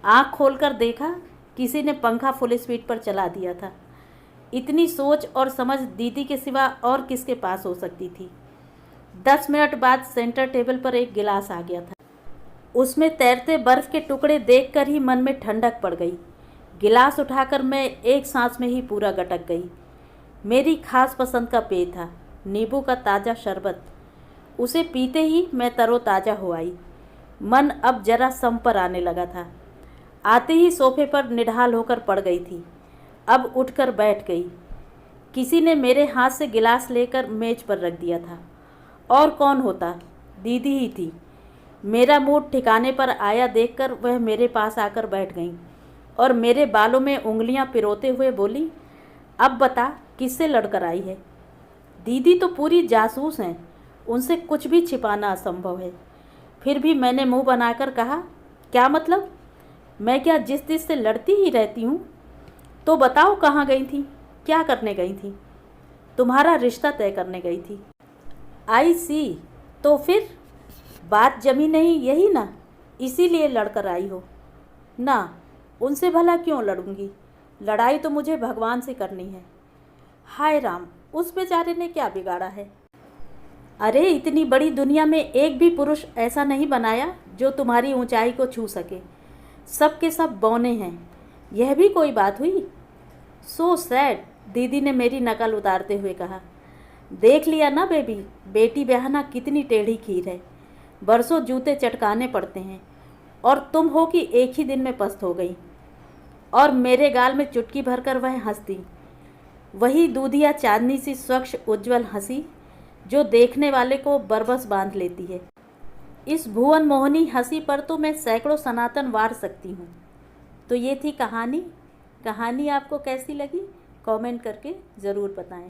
आँख खोलकर देखा किसी ने पंखा फुल स्पीड पर चला दिया था। इतनी सोच और समझ दीदी के सिवा और किसके पास हो सकती थी। 10 मिनट बाद सेंटर टेबल पर एक गिलास आ गया था। उसमें तैरते बर्फ के टुकड़े देखकर ही मन में ठंडक पड़ गई। गिलास उठाकर मैं एक सांस में ही पूरा गटक गई। मेरी खास पसंद का पेय था, नींबू का ताज़ा शरबत। उसे पीते ही मैं तरोताज़ा हो आई। मन अब जरा सम पर आने लगा था। आते ही सोफे पर निढाल होकर पड़ गई थी। अब उठकर बैठ गई। किसी ने मेरे हाथ से गिलास लेकर मेज पर रख दिया था। और कौन होता? दीदी ही थी। मेरा मूड ठिकाने पर आया देखकर वह मेरे पास आकर बैठ गई और मेरे बालों में उंगलियां पिरोते हुए बोली, अब बता किससे लड़कर आई है? दीदी तो पूरी जासूस हैं, उनसे कुछ भी छिपाना असंभव है। फिर भी मैंने मुंह बनाकर कहा, क्या मतलब? मैं क्या जिस जिस से लड़ती ही रहती हूँ? तो बताओ कहाँ गई थी, क्या करने गई थी? तुम्हारा रिश्ता तय करने गई थी। आई सी। तो फिर बात जमी नहीं यही ना, इसीलिए लड़कर आई हो ना? उनसे भला क्यों लड़ूंगी? लड़ाई तो मुझे भगवान से करनी है। हाय राम, उस बेचारे ने क्या बिगाड़ा है? अरे इतनी बड़ी दुनिया में एक भी पुरुष ऐसा नहीं बनाया जो तुम्हारी ऊंचाई को छू सके। सब के सब बौने हैं। यह भी कोई बात हुई? सो सैड, दीदी ने मेरी नकल उतारते हुए कहा। देख लिया ना बेबी, बेटी बहना कितनी टेढ़ी खीर है। बरसों जूते चटकाने पड़ते हैं और तुम हो कि एक ही दिन में पस्त हो गई। और मेरे गाल में चुटकी भरकर वह हंसती, वही दूधिया चांदनी सी स्वच्छ उज्जवल हंसी जो देखने वाले को बरबस बांध लेती है। इस भुवन मोहनी हंसी पर तो मैं सैकड़ों सनातन वार सकती हूँ। तो ये थी कहानी। कहानी आपको कैसी लगी कमेंट करके ज़रूर बताएं।